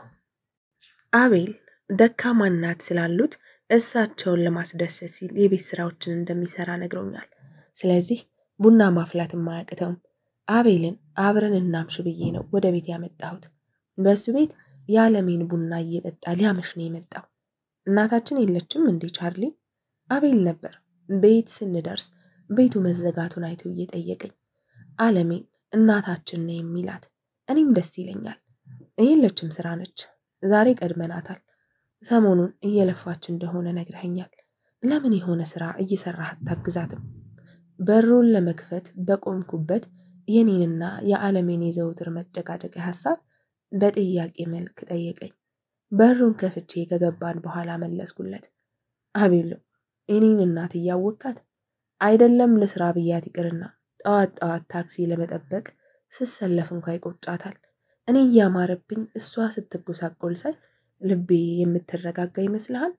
አቤል ደካማ እናት ስላሉት እሳቸውን ለማስደሰት ሲል የቤት ስራዎችን እንደሚሰራ ነግሮኛል። ስለዚህ ቡና ማፍላት ማያቅተውም። አቤልን አብረን እናምሽ ብዬ ነው ወደ ቤት ያመጣሁት። በሱ ቤት የዓለሜን ቡና እየጠጣ ሊያመሽ ነው የመጣው። እናታችን የለችም እንዴ ቻርሊ? አቤል ነበር ቤት ስንደርስ ቤቱ መዘጋቱን አይቶ እየጠየቀኝ። ዓለሜን እናታችን ነው የሚላት። እኔም ደስ ይለኛል። የለችም ስራ ነች። ዛሬ ቀድመናታል። ሰሞኑን እየለፋች እንደሆነ ነግረኸኛል። ለምን የሆነ ስራ እየሰራህ አታግዛትም? በሩን ለመክፈት በቆምኩበት የኔንና የዓለሜን የዘውትር መጨቃጨቂያ ሐሳብ በጥያቄ መልክ ጠየቀኝ። በሩን ከፍቼ ከገባን በኋላ መለስኩለት። አቤሎ የኔን እናት እያወቃት አይደለም ለስራ ብያት ይቅርና ጠዋት ጠዋት ታክሲ ለመጠበቅ ስሰለፍ እንኳን ይቆጫታል። እኔ እያማረብኝ እሷ ስትጎሳቆል ሳይ ልቤ የምትረጋጋ ይመስልሃል?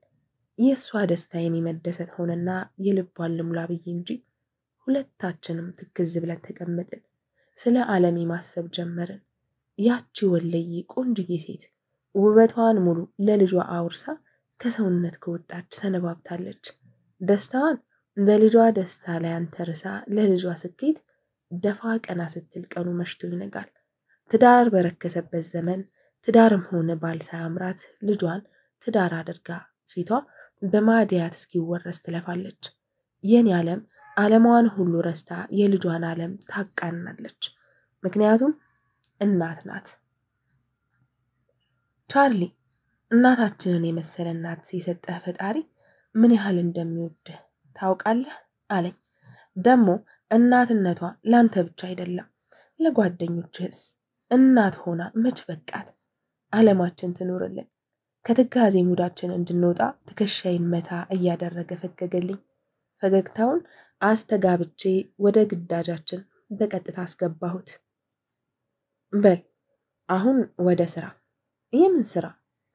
የእሷ ደስታ የኔ መደሰት ሆነና የልቧን ልሙላ ብዬ እንጂ። ሁለታችንም ትክዝ ብለን ተቀመጥን። ስለ ዓለሚ ማሰብ ጀመርን። ያቺ ወለይ ቆንጅዬ ሴት ውበቷን ሙሉ ለልጇ አውርሳ ከሰውነት ከወጣች ሰነባብታለች። ደስታዋን በልጇ ደስታ ላይ አንተርሳ ለልጇ ስኬት ደፋ ቀና ስትል ቀኑ መሽቶ ይነጋል። ትዳር በረከሰበት ዘመን ትዳርም ሆነ ባል ሳያምራት ልጇን ትዳር አድርጋ ፊቷ በማዲያት እስኪወረስ ትለፋለች። የኔ ዓለም ዓለሟን ሁሉ ረስታ የልጇን ዓለም ታቃናለች። ምክንያቱም እናት ናት። ቻርሊ እናታችንን የመሰለ እናት የሰጠህ ፈጣሪ ምን ያህል እንደሚወድህ ታውቃለህ አለኝ። ደግሞ እናትነቷ ላንተ ብቻ አይደለም ለጓደኞችህስ እናት ሆና መች በቃት። ዓለማችን ትኖርልን። ከትካዜ ሙዳችን እንድንወጣ ትከሻዬን መታ እያደረገ ፈገገልኝ። ፈገግታውን አስተጋብቼ ወደ ግዳጃችን በቀጥታ አስገባሁት። በል አሁን ወደ ስራ። የምን ስራ?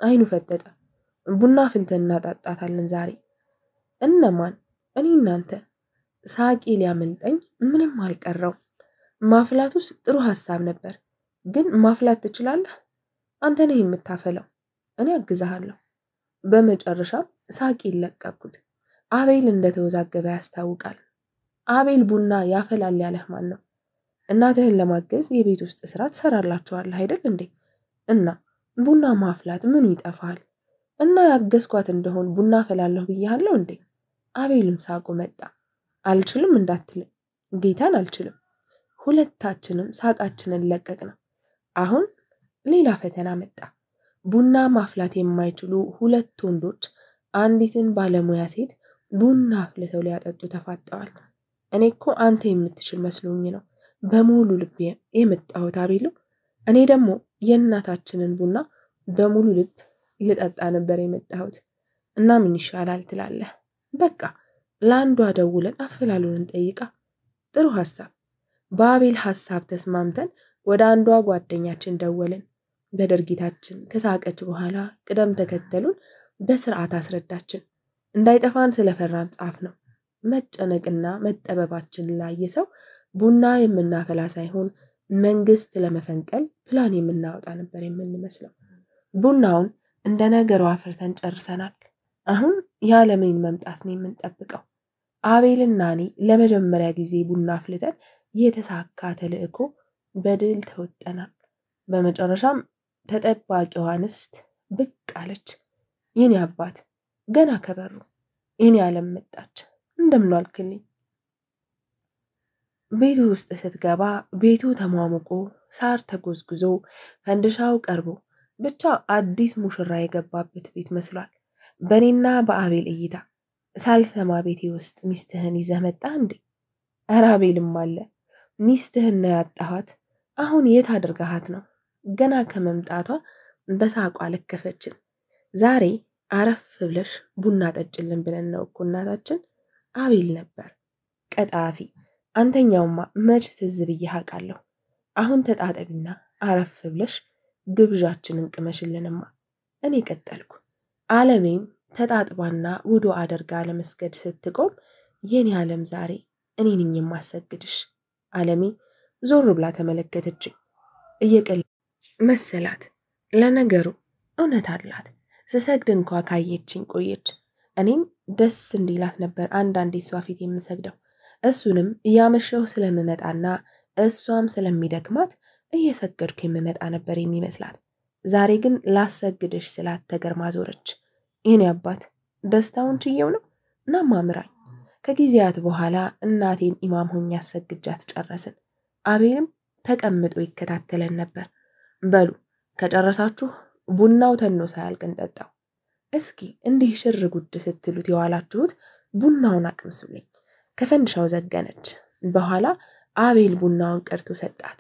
አይኑ ፈጠጠ። ቡና ፍልተን እናጣጣታለን ዛሬ። እነማን? እኔ እናንተ። ሳቂ ሊያመልጠኝ ምንም አልቀረው። ማፍላቱስ ጥሩ ሐሳብ ነበር፣ ግን ማፍላት ትችላለህ? አንተ ነህ የምታፈለው። እኔ አግዛሃለሁ። በመጨረሻ ሳቂ ለቀቅኩት። አቤል እንደተወዛገበ ያስታውቃል። አቤል ቡና ያፈላል ያለህ ማን ነው? እናትህን ለማገዝ የቤት ውስጥ ስራ ትሰራላችኋለህ አይደል እንዴ? እና ቡና ማፍላት ምኑ ይጠፋል? እና ያገዝኳት እንደሆን ቡና አፈላለሁ ብያለሁ እንዴ? አቤልም ሳቁ መጣ። አልችልም እንዳትልም። ጌታን አልችልም። ሁለታችንም ሳቃችንን ለቀቅነው። አሁን ሌላ ፈተና መጣ። ቡና ማፍላት የማይችሉ ሁለት ወንዶች አንዲትን ባለሙያ ሴት ቡና አፍልተው ሊያጠጡ ተፋጠዋል። እኔ እኮ አንተ የምትችል መስሎኝ ነው በሙሉ ልብ የመጣሁት አቤሉ። እኔ ደግሞ የእናታችንን ቡና በሙሉ ልብ ልጠጣ ነበር የመጣሁት። እና ምን ይሻላል ትላለህ? በቃ ለአንዷ ደውለን አፈላሉን እንጠይቃ። ጥሩ ሐሳብ። በአቤል ሐሳብ ተስማምተን ወደ አንዷ ጓደኛችን ደወልን። በድርጊታችን ከሳቀች በኋላ ቅደም ተከተሉን በስርዓት አስረዳችን። እንዳይጠፋን ስለፈራን ጻፍ ነው። መጨነቅና መጠበባችን ላይ የሰው ቡና የምናፈላ ሳይሆን መንግስት ለመፈንቀል ፕላን የምናወጣ ነበር የምንመስለው። ቡናውን እንደ ነገሩ አፍርተን ጨርሰናል። አሁን የዓለምን መምጣት ነው የምንጠብቀው። አቤልና እኔ ለመጀመሪያ ጊዜ ቡና አፍልተን የተሳካ ተልእኮ በድል ተወጠናል። በመጨረሻም ተጠባቂዋ አንስት ብቅ አለች። የኔ አባት ገና ከበሩ የኔ ዓለም መጣች። እንደምን ዋልክልኝ? ቤቱ ውስጥ ስትገባ ቤቱ ተሟሙቆ ሳር ተጎዝጉዞ ፈንድሻው ቀርቦ ብቻ አዲስ ሙሽራ የገባበት ቤት መስሏል። በእኔና በአቤል እይታ ሳልሰማ ቤቴ ውስጥ ሚስትህን ይዘህ መጣህ እንዴ? ኧረ አቤልም አለ። ሚስትህን ነው ያጣኋት። አሁን የት አድርገሃት ነው? ገና ከመምጣቷ በሳቋ ለከፈችን። ዛሬ አረፍ ብለሽ ቡና ጠጭልን ብለን ነው እኮ እናታችን። አቤል ነበር ቀጣፊ። አንተኛውማ መች ትዝ ብዬሽ አውቃለሁ። አሁን ተጣጠቢና አረፍ ብለሽ ግብዣችንን ቅመሽልንማ። እኔ ቀጠልኩ። ዓለሜም ተጣጥባና ውዶ አደርጋ ለመስገድ ስትቆም የኔ ዓለም ዛሬ እኔ ነኝ የማሰግድሽ። ዓለሜ ዞር ብላ ተመለከተችኝ። እየቀለ መሰላት። ለነገሩ እውነት አላት። ስሰግድ እንኳ ካየችኝ ቆየች። እኔም ደስ እንዲላት ነበር አንዳንዴ እሷ ፊት የምሰግደው። እሱንም እያመሸሁ ስለምመጣና እሷም ስለሚደክማት እየሰገድኩ የምመጣ ነበር የሚመስላት። ዛሬ ግን ላሰግድሽ ስላት ተገርማ ዞረች። የኔ አባት ደስታውን ችየው ነው እናም አምራኝ። ከጊዜያት በኋላ እናቴን ኢማም ሆኜ አሰግጃት ጨረስን። አቤልም ተቀምጦ ይከታተለን ነበር። በሉ ከጨረሳችሁ ቡናው ተኖ ሳያልቅ እንጠጣው። እስኪ እንዲህ ሽር ጉድ ስትሉት የዋላችሁት ቡናውን አቅምሱልኝ። ከፈንድሻው ዘገነች። በኋላ አቤል ቡናውን ቀርቶ ሰጣት።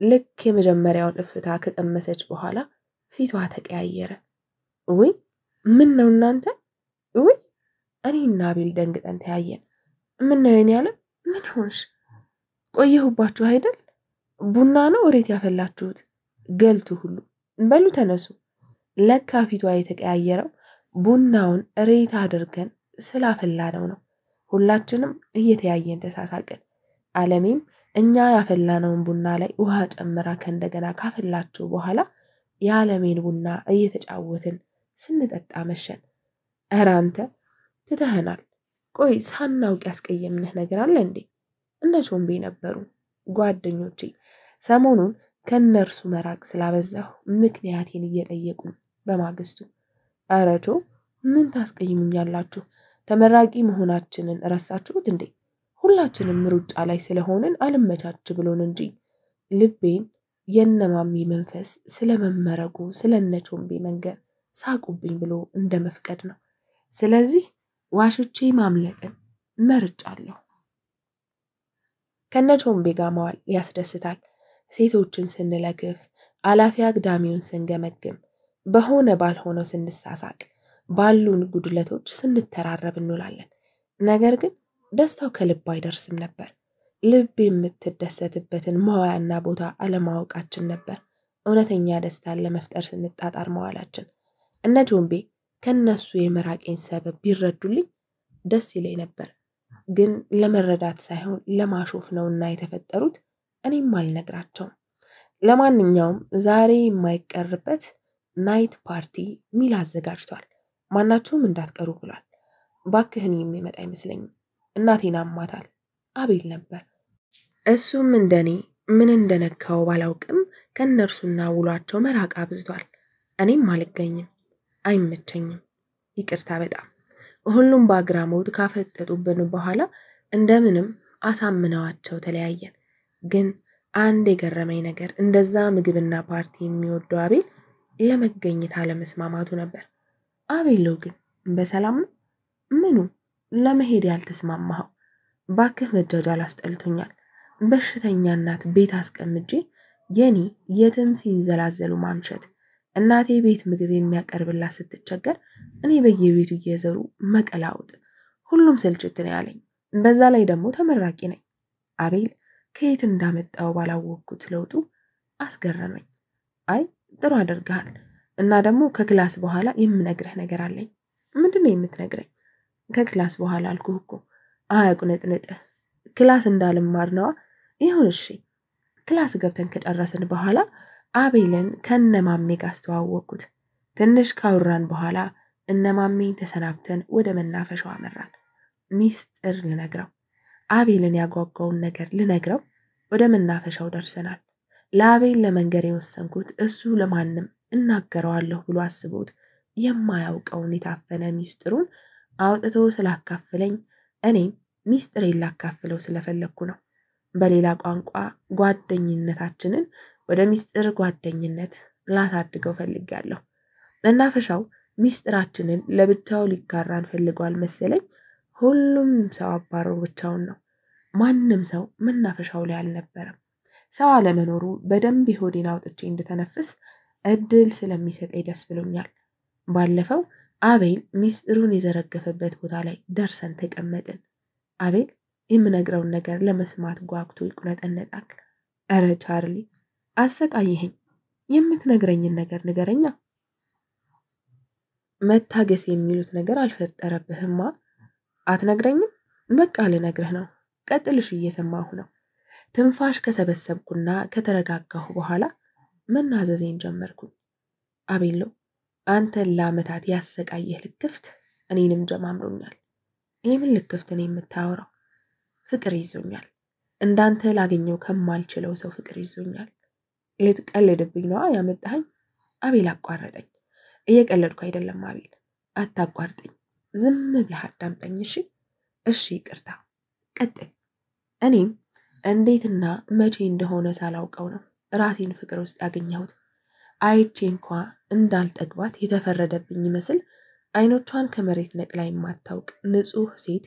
ልክ የመጀመሪያውን እፍታ ከቀመሰች በኋላ ፊቷ ተቀያየረ። ውይ ምን ነው እናንተ? ውይ! እኔና አቤል ደንግጠን ተያየን። ምን ነው የኔ ዓለም? ምን ሆንሽ? ቆየሁባችሁ አይደል? ቡና ነው እሬት ያፈላችሁት? ገልቱ ሁሉ በሉ ተነሱ። ለካ ፊቷ የተቀያየረው ቡናውን እሬት አድርገን ስላፈላነው ነው። ሁላችንም እየተያየን ተሳሳቅን። ዓለሜም እኛ ያፈላነውን ቡና ላይ ውሃ ጨምራ ከእንደገና ካፈላችሁ በኋላ የዓለሜን ቡና እየተጫወትን ስንጠጣ መሸን። ኧረ አንተ ትተኸናል። ቆይ ሳናውቅ ያስቀየምንህ ነገር አለ እንዴ? እነ ቾምቤ ነበሩ ጓደኞቼ። ሰሞኑን ከነርሱ መራቅ ስላበዛሁ ምክንያቴን እየጠየቁ በማግስቱ አረቶ ምን ታስቀይሙኛላችሁ? ተመራቂ መሆናችንን ረሳችሁት እንዴ? ሁላችንም ሩጫ ላይ ስለሆንን አልመቻች ብሎን እንጂ ልቤን የነማሚ መንፈስ ስለመመረቁ ስለነቾምቤ መንገር ሳቁብኝ ብሎ እንደመፍቀድ ነው። ስለዚህ ዋሽቼ ማምለጥን መርጫለሁ። ከነቾምቤ ጋር መዋል ያስደስታል። ሴቶችን ስንለክፍ፣ አላፊ አግዳሚውን ስንገመግም፣ በሆነ ባልሆነው ስንሳሳቅ፣ ባሉን ጉድለቶች ስንተራረብ እንውላለን። ነገር ግን ደስታው ከልብ አይደርስም ነበር። ልብ የምትደሰትበትን መዋያና ቦታ አለማወቃችን ነበር እውነተኛ ደስታን ለመፍጠር ስንጣጣር መዋላችን። እነ ቾምቤ ከነሱ የመራቄን ሰበብ ቢረዱልኝ ደስ ይለኝ ነበር። ግን ለመረዳት ሳይሆን ለማሾፍ ነውና የተፈጠሩት። እኔም አልነግራቸውም። ለማንኛውም ዛሬ የማይቀርበት ናይት ፓርቲ ሚል አዘጋጅቷል። ማናችሁም እንዳትቀሩ ብሏል። ባክህን የሚመጣ አይመስለኝም። እናቴን አሟታል። አቤል ነበር። እሱም እንደኔ ምን እንደነካው ባላውቅም ከነርሱና ውሏቸው መራቅ አብዝቷል። እኔም አልገኝም፣ አይመቸኝም። ይቅርታ በጣም። ሁሉም በአግራሞት ካፈጠጡብን በኋላ እንደምንም አሳምነዋቸው ተለያየን። ግን አንድ የገረመኝ ነገር እንደዛ ምግብና ፓርቲ የሚወደው አቤል ለመገኘት አለመስማማቱ ነበር። አቤል ግን በሰላም ነው? ምኑ ለመሄድ ያልተስማማኸው? ባክህ መጃጃል አስጠልቶኛል። በሽተኛ እናት ቤት አስቀምጬ የኔ የትም ሲንዘላዘሉ ማምሸት፣ እናቴ ቤት ምግብ የሚያቀርብላት ስትቸገር እኔ በየቤቱ እየዘሩ መቀላውጥ፣ ሁሉም ስልችት ነው ያለኝ። በዛ ላይ ደግሞ ተመራቂ ነኝ። አቤል ከየት እንዳመጣው ባላወቅኩት ለውጡ አስገረመኝ። አይ ጥሩ አድርገሃል። እና ደግሞ ከክላስ በኋላ የምነግርህ ነገር አለኝ። ምንድነው የምትነግረኝ? ከክላስ በኋላ አልኩህ እኮ። አያቁነጥንጥህ። ክላስ እንዳልማር ነዋ። ይሁን እሺ። ክላስ ገብተን ከጨረስን በኋላ አቤልን ከነማሜ ጋር አስተዋወቅኩት። ትንሽ ካወራን በኋላ እነማሜ ተሰናብተን ወደ መናፈሻው አመራን። ሚስጥር ልነግረው፣ አቤልን ያጓጓውን ነገር ልነግረው ወደ መናፈሻው ደርሰናል። ለአቤል ለመንገር የወሰንኩት እሱ ለማንም እናገረዋለሁ ብሎ አስቦት የማያውቀውን የታፈነ ሚስጥሩን አውጥቶ ስላካፈለኝ እኔም ሚስጥሬን ላካፍለው ስለፈለግኩ ነው። በሌላ ቋንቋ ጓደኝነታችንን ወደ ሚስጥር ጓደኝነት ላሳድገው ፈልጋለሁ። መናፈሻው ሚስጥራችንን ለብቻው ሊጋራን ፈልጓል መሰለኝ። ሁሉም ሰው አባሮ ብቻውን ነው። ማንም ሰው መናፈሻው ላይ አልነበረም። ሰው አለመኖሩ በደንብ ሆዴን አውጥቼ እንድተነፍስ እድል ስለሚሰጠኝ ደስ ብሎኛል። ባለፈው አቤል ሚስጥሩን የዘረገፈበት ቦታ ላይ ደርሰን ተቀመጥን። አቤል የምነግረውን ነገር ለመስማት ጓጉቶ ይቁነጠነጣል። እረ ቻርሊ አሰቃይኸኝ፣ የምትነግረኝን ነገር ንገረኛ። መታገስ የሚሉት ነገር አልፈጠረብህማ? አትነግረኝም? በቃ ልነግርህ ነው። ቀጥልሽ፣ እየሰማሁ ነው። ትንፋሽ ከሰበሰብኩና ከተረጋጋሁ በኋላ መናዘዜን ጀመርኩኝ። አቤሎ፣ አንተን ለዓመታት ያሰቃየህ ልክፍት እኔንም ጀማምሮኛል። የምን ልክፍት ነው የምታወራው? ፍቅር ይዞኛል። እንዳንተ ላገኘው ከማልችለው ሰው ፍቅር ይዞኛል። ልትቀልድብኝ ነዋ ያመጣኸኝ? አቤል አቋረጠኝ። እየቀለድኩ አይደለም አቤል፣ አታቋርጠኝ። ዝም ብለህ አዳምጠኝ። እሺ እሺ፣ ይቅርታ፣ ቀጥል። እኔም እንዴትና መቼ እንደሆነ ሳላውቀው ነው ራሴን ፍቅር ውስጥ ያገኘሁት። አይቼ እንኳ እንዳልጠግባት የተፈረደብኝ ይመስል አይኖቿን ከመሬት ነቅላ የማታውቅ ንጹሕ ሴት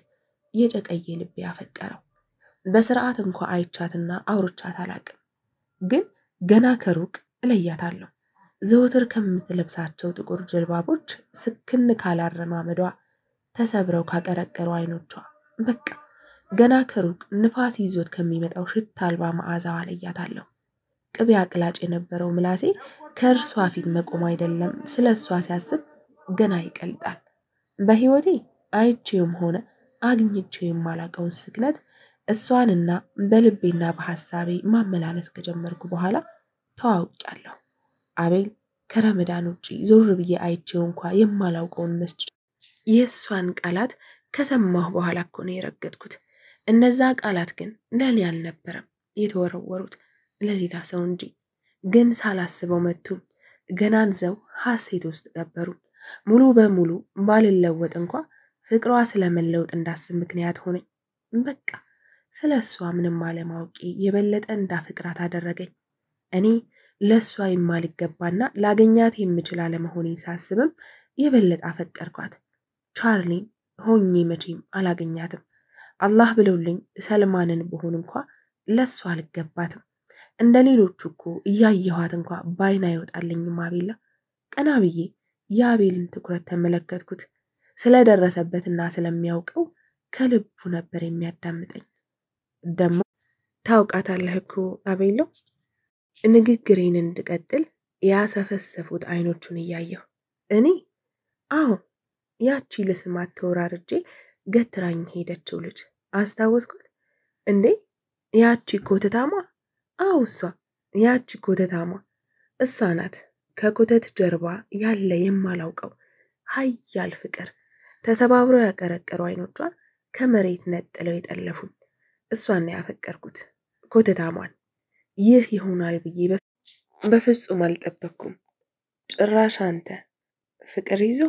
የጨቀየ ልቤ ያፈቀረው። በስርዓት እንኳ አይቻትና አውርቻት አላቅም፣ ግን ገና ከሩቅ እለያታለሁ። ዘወትር ከምትለብሳቸው ጥቁር ጅልባቦች ስክን ካላረማመዷ፣ ተሰብረው ካቀረቀሩ አይኖቿ፣ በቃ ገና ከሩቅ ንፋስ ይዞት ከሚመጣው ሽታ አልባ መዓዛዋ እለያታለሁ። ቅቤ አቅላጭ የነበረው ምላሴ ከእርሷ ፊት መቆም አይደለም ስለ እሷ ሲያስብ ገና ይቀልጣል። በሕይወቴ አይቼውም ሆነ አግኝቼው የማላቀውን ስክነት እሷንና በልቤና በሐሳቤ ማመላለስ ከጀመርኩ በኋላ ተዋውቂያለሁ። አቤል ከረመዳን ውጪ ዞር ብዬ አይቼው እንኳ የማላውቀውን መስጂድ የእሷን ቃላት ከሰማሁ በኋላ እኮ ነው የረገጥኩት። እነዛ ቃላት ግን ለኔ አልነበረም የተወረወሩት፣ ለሌላ ሰው እንጂ። ግን ሳላስበው መቱም፣ ገናንዘው ሐሴት ውስጥ ገበሩ። ሙሉ በሙሉ ባልለወጥ እንኳ ፍቅሯ ስለመለወጥ እንዳስብ ምክንያት ሆነኝ። በቃ ስለ እሷ ምንም አለማወቄ የበለጠ እንዳፍቅራት አደረገኝ። እኔ ለእሷ የማልገባና ላገኛት የምችል አለመሆኔን ሳስብም የበለጠ አፈቀርኳት። ቻርሊን ሆኜ መቼም አላገኛትም። አላህ ብለውልኝ ሰልማንን ብሆን እንኳ ለእሷ አልገባትም። እንደ ሌሎቹ እኮ እያየኋት እንኳ ባይን አይወጣልኝም። አቤላ፣ ቀና ብዬ የአቤልን ትኩረት ተመለከትኩት። ስለደረሰበትና ስለሚያውቀው ከልቡ ነበር የሚያዳምጠኝ። ደግሞ ታውቃታለህ እኮ አቤሎ። ንግግሬን እንድቀጥል ያሰፈሰፉት አይኖቹን እያየሁ እኔ አዎ፣ ያቺ ልስማት ተወራርጄ ገትራኝ ሄደችው ልጅ አስታወስኩት እንዴ? ያቺ ኮተታማ? አዎ እሷ፣ ያቺ ኮተታማ እሷ ናት። ከኮተት ጀርባ ያለ የማላውቀው ኃያል ፍቅር ተሰባብሮ ያቀረቀሩ አይኖቿን ከመሬት ነጥለው የጠለፉኝ። እሷን ነው ያፈቀርኩት፣ ኮተታሟን። ይህ ይሆናል ብዬ በፍጹም አልጠበቅኩም። ጭራሽ አንተ ፍቅር ይዞ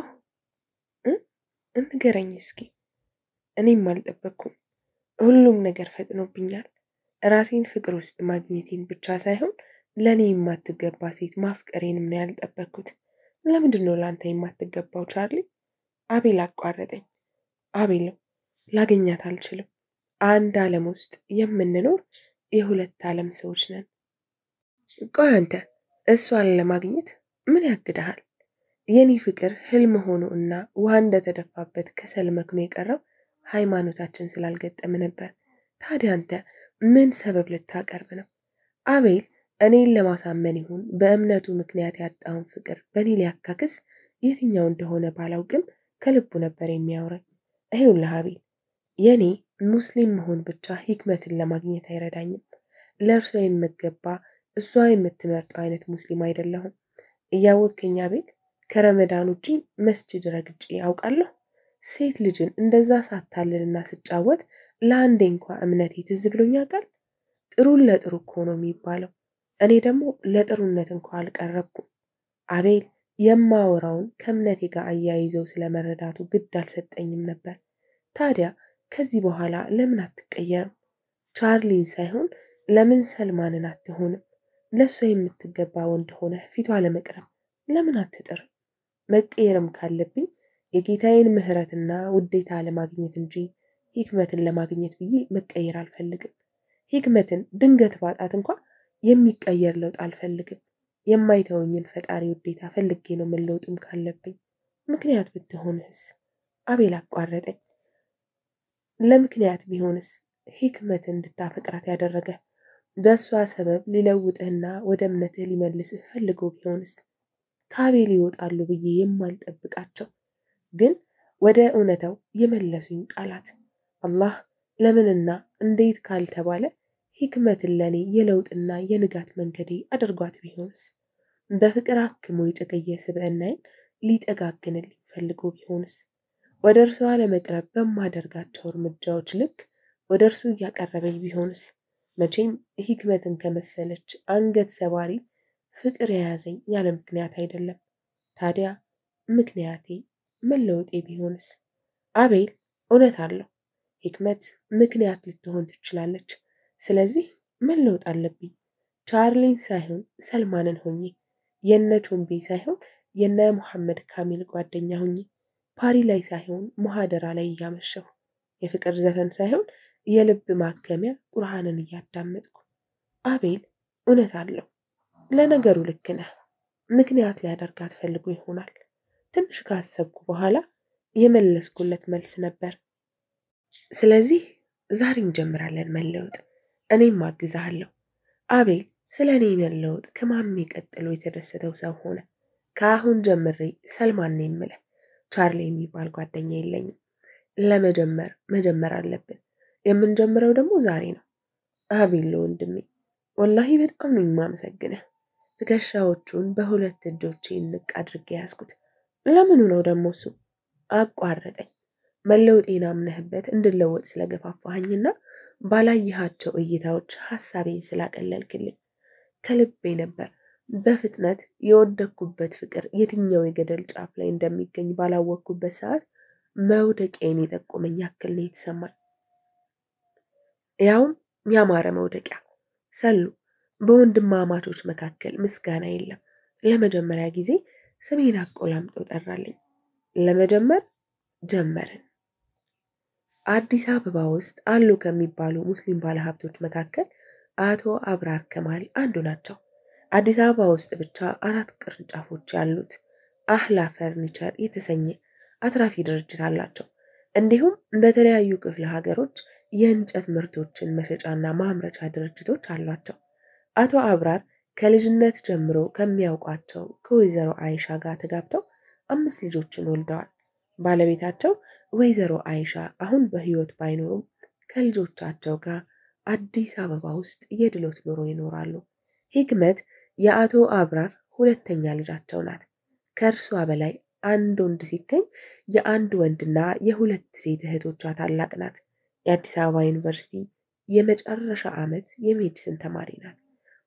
እንገረኝ እስኪ። እኔም አልጠበቅኩም። ሁሉም ነገር ፈጥኖብኛል። ራሴን ፍቅር ውስጥ ማግኘቴን ብቻ ሳይሆን ለእኔ የማትገባ ሴት ማፍቀሬንም ነው ያልጠበቅኩት። ለምንድን ነው ለአንተ የማትገባው ቻርሊ? አቤል አቋረጠኝ። አቤል፣ ላገኛት አልችልም። አንድ ዓለም ውስጥ የምንኖር የሁለት ዓለም ሰዎች ነን። ቆይ አንተ እሷን ለማግኘት ምን ያግድሃል? የኔ ፍቅር ህልም ሆኖ እና ውሃ እንደተደፋበት ከሰል መክኖ የቀረው ሃይማኖታችን ስላልገጠም ነበር። ታዲያ አንተ ምን ሰበብ ልታቀርብ ነው? አቤል እኔን ለማሳመን ይሁን በእምነቱ ምክንያት ያጣውን ፍቅር በእኔ ሊያካክስ የትኛው እንደሆነ ባላውቅም ከልቡ ነበር የሚያወራኝ። ይኸውልህ አቤል፣ የኔ ሙስሊም መሆን ብቻ ሂክመትን ለማግኘት አይረዳኝም። ለእርሷ የምገባ እሷ የምትመርጠው አይነት ሙስሊም አይደለሁም። እያወቅከኝ አቤል ከረመዳን ውጪ መስጂድ ረግጬ ያውቃለሁ? ሴት ልጅን እንደዛ ሳታልልና ስጫወት ለአንዴ እንኳ እምነቴ ትዝ ብሎኝ ያውቃል? ጥሩን ለጥሩ እኮ ነው የሚባለው። እኔ ደግሞ ለጥሩነት እንኳ አልቀረብኩም። አቤል የማወራውን ከእምነቴ ጋር አያይዘው ስለመረዳቱ ግድ አልሰጠኝም ነበር። ታዲያ ከዚህ በኋላ ለምን አትቀየርም? ቻርሊን ሳይሆን ለምን ሰልማንን አትሆንም? ለእሷ የምትገባ ወንድ ሆነህ ፊቷ ለመቅረብ ለምን አትጥርም? መቀየርም ካለብኝ የጌታዬን ምሕረትና ውዴታ ለማግኘት እንጂ ሂክመትን ለማግኘት ብዬ መቀየር አልፈልግም። ሂክመትን ድንገት ባጣት እንኳ የሚቀየር ለውጥ አልፈልግም። የማይተወኝን ፈጣሪ ውዴታ ፈልጌ ነው መለውጥም ካለብኝ። ምክንያት ብትሆንህስ? አቤል አቋረጠኝ። ለምክንያት ቢሆንስ ሂክመትን እንድታፈቅራት ያደረገ በእሷ ሰበብ ሊለውጥህና ወደ እምነትህ ሊመልስህ ፈልጎ ቢሆንስ? ከአቤል ይወጣሉ ብዬ የማልጠብቃቸው ግን ወደ እውነታው የመለሱኝ ቃላት አላህ ለምንና እንዴት ካልተባለ ሂክመትን ለኔ የለውጥና የንጋት መንገዴ አድርጓት ቢሆንስ? በፍቅር አክሞ የጨቀየ ስብዕናዬን ሊጠጋግንልኝ ፈልጎ ቢሆንስ? ወደ እርሷ ለመቅረብ በማደርጋቸው እርምጃዎች ልክ ወደ እርሱ እያቀረበኝ ቢሆንስ? መቼም ሂክመትን ከመሰለች አንገት ሰባሪ ፍቅር የያዘኝ ያለ ምክንያት አይደለም። ታዲያ ምክንያቴ መለወጤ ቢሆንስ? አቤል እውነት አለው። ሂክመት ምክንያት ልትሆን ትችላለች። ስለዚህ መለወጥ አለብኝ። ቻርሊን ሳይሆን ሰልማንን ሆኜ፣ የነ ቾምቤ ሳይሆን የነ ሙሐመድ ካሚል ጓደኛ ሆኜ፣ ፓሪ ላይ ሳይሆን ሙሃደራ ላይ እያመሸሁ፣ የፍቅር ዘፈን ሳይሆን የልብ ማከሚያ ቁርአንን እያዳመጥኩ። አቤል እውነት አለው። ለነገሩ ልክ ነህ። ምክንያት ሊያደርጋት ፈልጎ ይሆናል። ትንሽ ካሰብኩ በኋላ የመለስኩለት መልስ ነበር። ስለዚህ ዛሬ እንጀምራለን መለወጥ። እኔም አግዛለሁ። አቤል ስለ እኔ መለወጥ ከማሜ ቀጥሎ የተደሰተው ሰው ሆነ። ከአሁን ጀምሬ ሰልማን ነው የምልህ። ቻርሊ የሚባል ጓደኛ የለኝም። መጀመር አለብን። የምንጀምረው ደግሞ ዛሬ ነው። አቤል ወንድሜ ወላሂ በጣም ነው የማመሰግነህ። ትከሻዎቹን በሁለት እጆቼ እንቅ አድርጌ ያዝኩት። ለምኑ ነው ደግሞ እሱ? አቋረጠኝ። መለውጤን አምነህበት እንድለወጥ ስለገፋፋኸኝና ባላየሃቸው እይታዎች ሐሳቤን ስላቀለልክልኝ ከልቤ ነበር። በፍጥነት የወደኩበት ፍቅር የትኛው የገደል ጫፍ ላይ እንደሚገኝ ባላወቅኩበት ሰዓት መውደቂያን የጠቆመኝ ያክል ነው የተሰማኝ። ያውም ያማረ መውደቂያ። ሰሉ በወንድማማቾች መካከል ምስጋና የለም። ለመጀመሪያ ጊዜ ስሜን አቆላምጦ ጠራልኝ። ለመጀመር ጀመርን። አዲስ አበባ ውስጥ አሉ ከሚባሉ ሙስሊም ባለሀብቶች መካከል አቶ አብራር ከማል አንዱ ናቸው። አዲስ አበባ ውስጥ ብቻ 4 ቅርንጫፎች ያሉት አህላ ፈርኒቸር የተሰኘ አትራፊ ድርጅት አላቸው። እንዲሁም በተለያዩ ክፍለ ሀገሮች የእንጨት ምርቶችን መሸጫና ማምረቻ ድርጅቶች አሏቸው። አቶ አብራር ከልጅነት ጀምሮ ከሚያውቋቸው ከወይዘሮ አይሻ ጋር ተጋብተው 5 ልጆችን ወልደዋል። ባለቤታቸው ወይዘሮ አይሻ አሁን በህይወት ባይኖሩም ከልጆቻቸው ጋር አዲስ አበባ ውስጥ የድሎት ኑሮ ይኖራሉ። ሂክመት የአቶ አብራር ሁለተኛ ልጃቸው ናት። ከእርሷ በላይ አንድ ወንድ ሲገኝ የአንድ ወንድና የሁለት ሴት እህቶቿ ታላቅ ናት። የአዲስ አበባ ዩኒቨርሲቲ የመጨረሻ ዓመት የሜዲሲን ተማሪ ናት።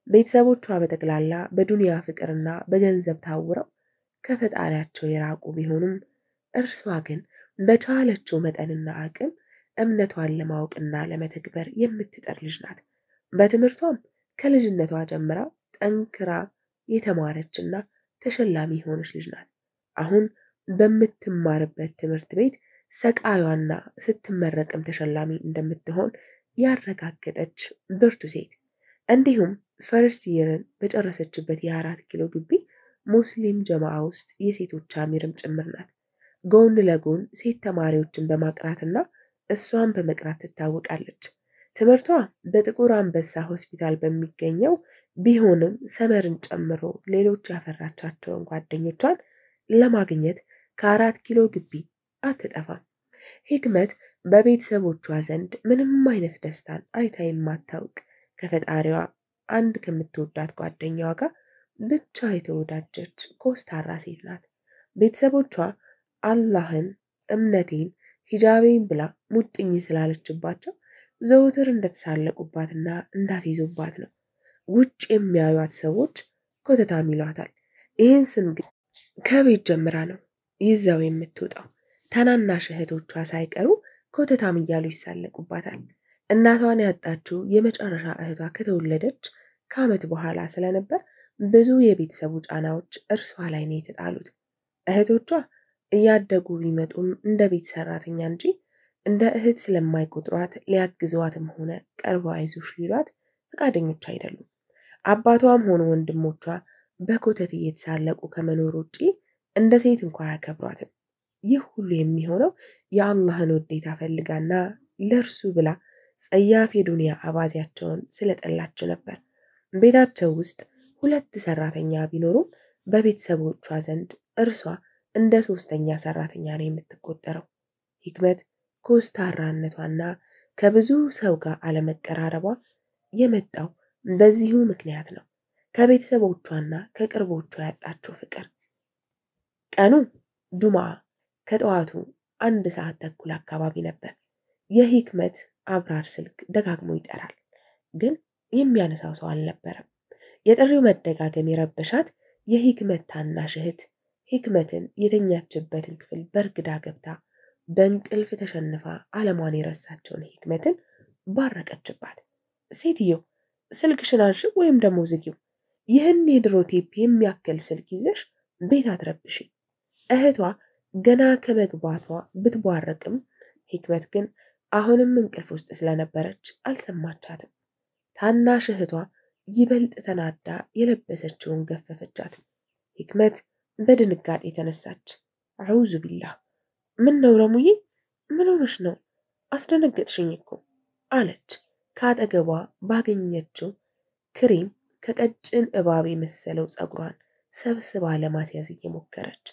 ቤተሰቦቿ በጠቅላላ በዱንያ ፍቅርና በገንዘብ ታውረው ከፈጣሪያቸው የራቁ ቢሆኑም እርሷ ግን በቻለችው መጠንና አቅም እምነቷን ለማወቅና ለመተግበር የምትጠር ልጅ ናት። በትምህርቷም ከልጅነቷ ጀምራ ጠንክራ የተማረችና ተሸላሚ የሆነች ልጅ ናት። አሁን በምትማርበት ትምህርት ቤት ሰቃዩና ስትመረቅም ተሸላሚ እንደምትሆን ያረጋገጠች ብርቱ ሴት፣ እንዲሁም ፈርስት ይርን በጨረሰችበት የ4 ኪሎ ግቢ ሙስሊም ጀማዓ ውስጥ የሴቶች አሚርም ጭምር ናት። ጎን ለጎን ሴት ተማሪዎችን በማቅራትና እሷን በመቅራት ትታወቃለች። ትምህርቷ በጥቁር አንበሳ ሆስፒታል በሚገኘው ቢሆንም ሰመርን ጨምሮ ሌሎች ያፈራቻቸውን ጓደኞቿን ለማግኘት ከ4 ኪሎ ግቢ አትጠፋም። ሂክመት በቤተሰቦቿ ዘንድ ምንም አይነት ደስታን አይታ የማታውቅ ከፈጣሪዋ አንድ ከምትወዳት ጓደኛዋ ጋር ብቻ የተወዳጀች ኮስታራ ሴት ናት። ቤተሰቦቿ አላህን፣ እምነቴን፣ ሂጃቤን ብላ ሙጥኝ ስላለችባቸው ዘውትር እንደተሳለቁባትና እንዳፌዙባት ነው። ውጭ የሚያዩት ሰዎች ኮተታም ይሏታል። ይህን ስም ግን ከቤት ጀምራ ነው ይዘው የምትወጣው። ታናናሽ እህቶቿ ሳይቀሩ ኮተታም እያሉ ይሳለቁባታል። እናቷን ያጣችው የመጨረሻ እህቷ ከተወለደች ከዓመት በኋላ ስለነበር ብዙ የቤተሰቡ ጫናዎች እርሷ ላይ ነው የተጣሉት። እህቶቿ እያደጉ ቢመጡም እንደ ቤት ሰራተኛ እንጂ እንደ እህት ስለማይቆጥሯት ሊያግዟትም ሆነ ቀርበው አይዞሽ ሊሏት ፈቃደኞች አይደሉም። አባቷም ሆኑ ወንድሞቿ በኮተት እየተሳለቁ ከመኖር ውጪ እንደ ሴት እንኳን አያከብሯትም። ይህ ሁሉ የሚሆነው የአላህን ውዴታ ፈልጋና ለእርሱ ብላ ጸያፍ የዱንያ አባዜያቸውን ስለጠላች ነበር። ቤታቸው ውስጥ 2 ሰራተኛ ቢኖሩም በቤተሰቦቿ ዘንድ እርሷ እንደ 3ኛ ሰራተኛ ነው የምትቆጠረው። ሂክመት ኮስታራነቷና ከብዙ ሰው ጋር አለመቀራረቧ የመጣው በዚሁ ምክንያት ነው። ከቤተሰቦቿና ከቅርቦቿ ያጣችው ፍቅር። ቀኑ ጁምዓ ከጠዋቱ 1 ሰዓት ተኩል አካባቢ ነበር። የሂክመት አብራር ስልክ ደጋግሞ ይጠራል፣ ግን የሚያነሳው ሰው አልነበረም። የጥሪው መደጋገም የረበሻት የሂክመት ታናሽ እህት ሂክመትን የተኛችበትን ክፍል በርግዳ ገብታ በእንቅልፍ ተሸንፋ ዓለሟን የረሳቸውን ሂክመትን ባረቀችባት። ሴትዮ ስልክሽን አንሺ ወይም ደግሞ ዝጊው። ይህን የድሮ ቴፕ የሚያክል ስልክ ይዘሽ ቤት አትረብሺ። እህቷ ገና ከመግባቷ ብትቧረቅም ሂክመት ግን አሁንም እንቅልፍ ውስጥ ስለነበረች አልሰማቻትም። ታናሽ እህቷ ይበልጥ ተናዳ የለበሰችውን ገፈፈቻት። ሂክመት በድንጋጤ ተነሳች። አዑዙ ቢላህ። ምን ነው ረሙዬ? ምን ሆነሽ ነው? አስደነገጥሽኝ እኮ አለች። ከአጠገቧ ባገኘችው ክሬም ከቀጭን እባብ የመሰለው ፀጉሯን ሰብስባ ለማስያዝ እየሞከረች።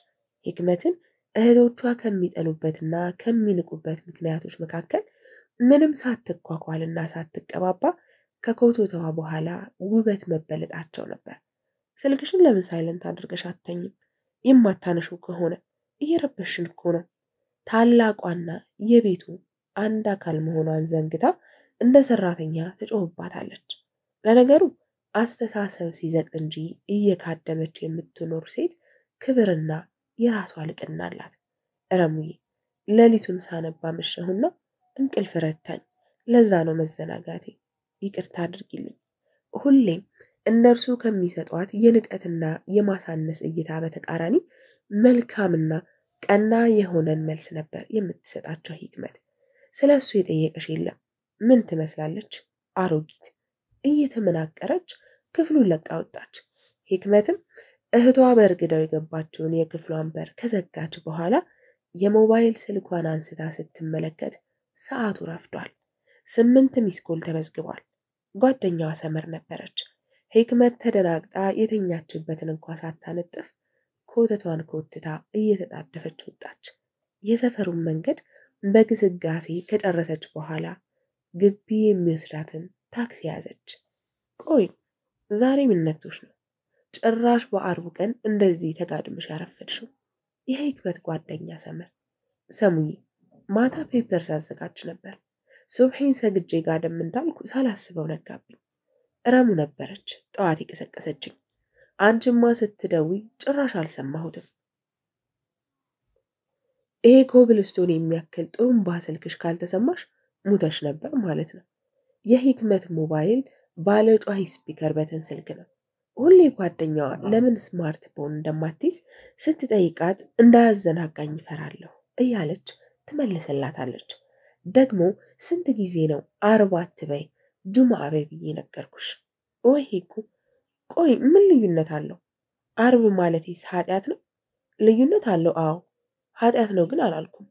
ሂክመትን እህቶቿ ከሚጠሉበትና ከሚንቁበት ምክንያቶች መካከል ምንም ሳትኳኳልና ሳትቀባባ ከኮቶተዋ በኋላ ውበት መበለጣቸው ነበር። ስልክሽን ለምን ሳይለንት አድርገሽ አትተኝም? የማታነሺው ከሆነ እየረበሽን እኮ ነው። ታላቋና የቤቱ አንድ አካል መሆኗን ዘንግታ እንደ ሰራተኛ ትጮህባታለች። ለነገሩ አስተሳሰብ ሲዘቅጥ እንጂ እየካደመች የምትኖር ሴት ክብርና የራሷ ልቅና አላት። ረሙዬ ሌሊቱን ሳነባ መሸሁና እንቅልፍ ረታኝ። ለዛ ነው መዘናጋቴ። ይቅርታ አድርጊልኝ። ሁሌም እነርሱ ከሚሰጧት የንቀትና የማሳነስ እይታ በተቃራኒ መልካምና ቀና የሆነን መልስ ነበር የምትሰጣቸው ሂክመት። ስለሱ የጠየቀሽ የለም። ምን ትመስላለች? አሮጊት። እየተመናቀረች ክፍሉን ለቃ ወጣች። ሂክመትም እህቷ በእርግዳው የገባችውን የክፍሏን በር ከዘጋች በኋላ የሞባይል ስልኳን አንስታ ስትመለከት ሰዓቱ ረፍዷል። 8 ሚስኮል ተመዝግቧል። ጓደኛዋ ሰመር ነበረች። ሂክመት ተደናግጣ የተኛችበትን እንኳ ሳታነጥፍ ኮተቷን ኮትታ እየተጣደፈች ወጣች። የሰፈሩን መንገድ በግስጋሴ ከጨረሰች በኋላ ግቢ የሚወስዳትን ታክሲ ያዘች። ቆይ ዛሬ ምን ነክቶሽ ነው? ጭራሽ በአርቡ ቀን እንደዚህ ተጋድመሽ ያረፈድሽው? የሂክመት ጓደኛ ሰመር። ሰሙዬ ማታ ፔፐር ሳዘጋጅ ነበር። ሱብሒን ሰግጄ ጋደም እንዳልኩ ሳላስበው ነጋብኝ። ረሙ ነበረች ጠዋት የቀሰቀሰችኝ። አንቺማ ስትደውይ ጭራሽ አልሰማሁትም። ይሄ ኮብልስቶን የሚያክል ጥሩምባ ስልክሽ ካልተሰማሽ ሙተሽ ነበር ማለት ነው። የሂክመት ሞባይል ባለ ጯሂ ስፒከር በተን ስልክ ነው። ሁሌ ጓደኛዋ ለምን ስማርት ፎን እንደማትይዝ ስትጠይቃት እንዳያዘናጋኝ እፈራለሁ እያለች ትመልስላታለች። ደግሞ ስንት ጊዜ ነው 40 አትበይ ጁምዓ በይ ብዬ ነገርኩሽ? ወይ ሂኩ ቆይ ምን ልዩነት አለው? አርብ ማለቴስ ኃጢአት ነው? ልዩነት አለው። አዎ ኃጢአት ነው ግን አላልኩም።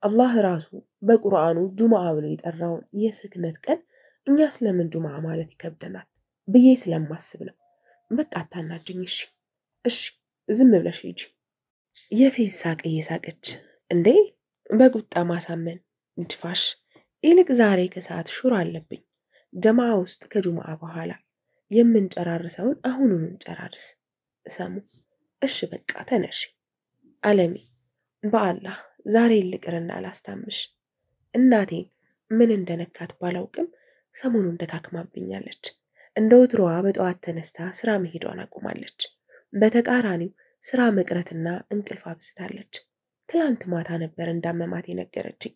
አላህ ራሱ በቁርአኑ ጁምዓ ብሎ የጠራውን የስክነት ቀን እኛ ስለምን ጁምዓ ማለት ይከብደናል ብዬ ስለማስብ ነው። በቃ አታናጅኝ። እሺ ዝም ብለሽ ሂጂ። የፌዝ ሳቅ እየሳቀች እንዴ በቁጣ ማሳመን ድፋሽ። ይልቅ ዛሬ ከሰዓት ሹር አለብኝ። ጀማዓ ውስጥ ከጁምዓ በኋላ የምንጨራርሰውን አሁኑን እንጨራርስ። ሰሙ እሺ በቃ ተነሺ። አለሜ በአላህ ዛሬ ልቅርና አላስታምሽ። እናቴን ምን እንደነካት ባላውቅም ሰሞኑን ደካክማብኛለች። እንደ ወትሮዋ በጠዋት ተነስታ ስራ መሄዷን አቁማለች። በተቃራኒው ስራ መቅረትና እንቅልፍ አብዝታለች። ትላንት ማታ ነበር እንዳመማት የነገረችኝ።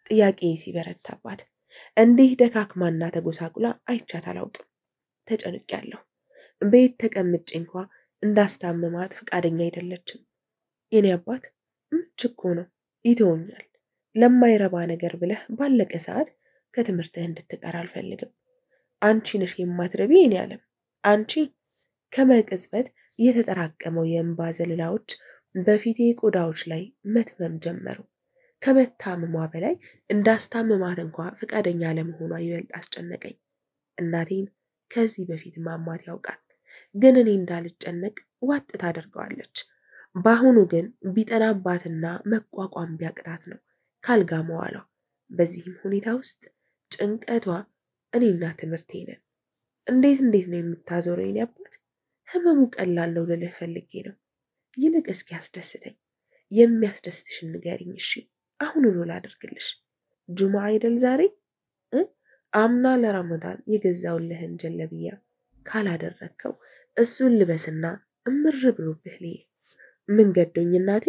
ጥያቄ ሲበረታባት እንዲህ ደካክማና ተጎሳቁላ አይቻት አላውቅም። ተጨንቄያለሁ። ቤት ተቀምጬ እንኳ እንዳስታመማት ፍቃደኛ አይደለችም። የኔ አባት ምንችኮ ነው ይተወኛል። ለማይረባ ነገር ብለህ ባለቀ ሰዓት ከትምህርትህ እንድትቀር አልፈልግም። አንቺ ነሽ የማትረቢ የኔ ዓለም። አንቺ ከመቅጽበት የተጠራቀመው የእንባ ዘለላዎች በፊቴ ቆዳዎች ላይ መትመም ጀመሩ። ከመታመሟ በላይ እንዳስታመማት እንኳ ፍቃደኛ ለመሆኗ ይበልጥ አስጨነቀኝ። እናቴን ከዚህ በፊት ማማት ያውቃል፣ ግን እኔ እንዳልጨነቅ ዋጥ ታደርገዋለች። በአሁኑ ግን ቢጠናባትና መቋቋም ቢያቅታት ነው ካልጋ መዋሏ። በዚህም ሁኔታ ውስጥ ጭንቀቷ እኔና ትምህርቴ ነን። እንዴት ነው የምታዞረው የኔ አባት? ህመሙ ቀላል ነው ልልህ ፈልጌ ነው። ይልቅ እስኪ ያስደስተኝ። የሚያስደስትሽን ንገሪኝ እሺ? አሁኑኑ ላደርግልሽ። ጁምዓ አይደል ዛሬ? አምና ለረመዳን የገዛውልህን ጀለብያ ካላደረከው እሱን ልበስና እምር ብሎብህ ልይ። ምን ገዶኝ እናቴ?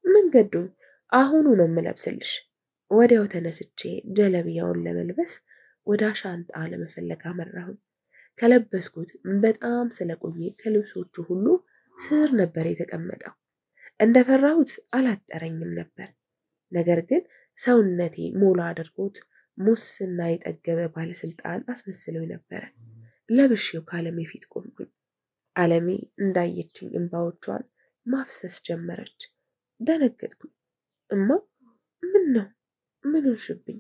ምን ገዶኝ? አሁኑ ነው የምለብስልሽ። ወዲያው ተነስቼ ጀለብያውን ለመልበስ ወደ ሻንጣ ለመፈለግ አመራሁኝ። ከለበስኩት በጣም ስለቆየ ከልብሶቹ ሁሉ ስር ነበር የተቀመጠው። እንደፈራሁት አላጠረኝም ነበር። ነገር ግን ሰውነቴ ሞላ አድርጎት ሙስና የጠገበ ባለስልጣን አስመስሎኝ ነበር። ለብሼው ከአለሜ ፊት ቆምኩኝ። አለሜ እንዳየችኝ እንባዎቿን ማፍሰስ ጀመረች። ደነገጥኩኝ። እማ ምን ነው? ምን ሆንሽብኝ?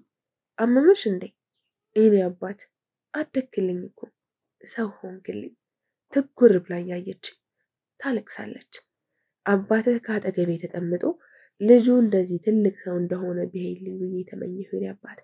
አመመሽ እንዴ? የኔ አባት አደክልኝ እኮ ሰው ሆንክልኝ። ትኩር ብላ ያየችኝ ታለቅሳለች። አባትህ ካጠገቤ ተቀምጦ ልጁ እንደዚህ ትልቅ ሰው እንደሆነ ቢሄድልኝ ብዬ ተመኘሁ የኔ አባት።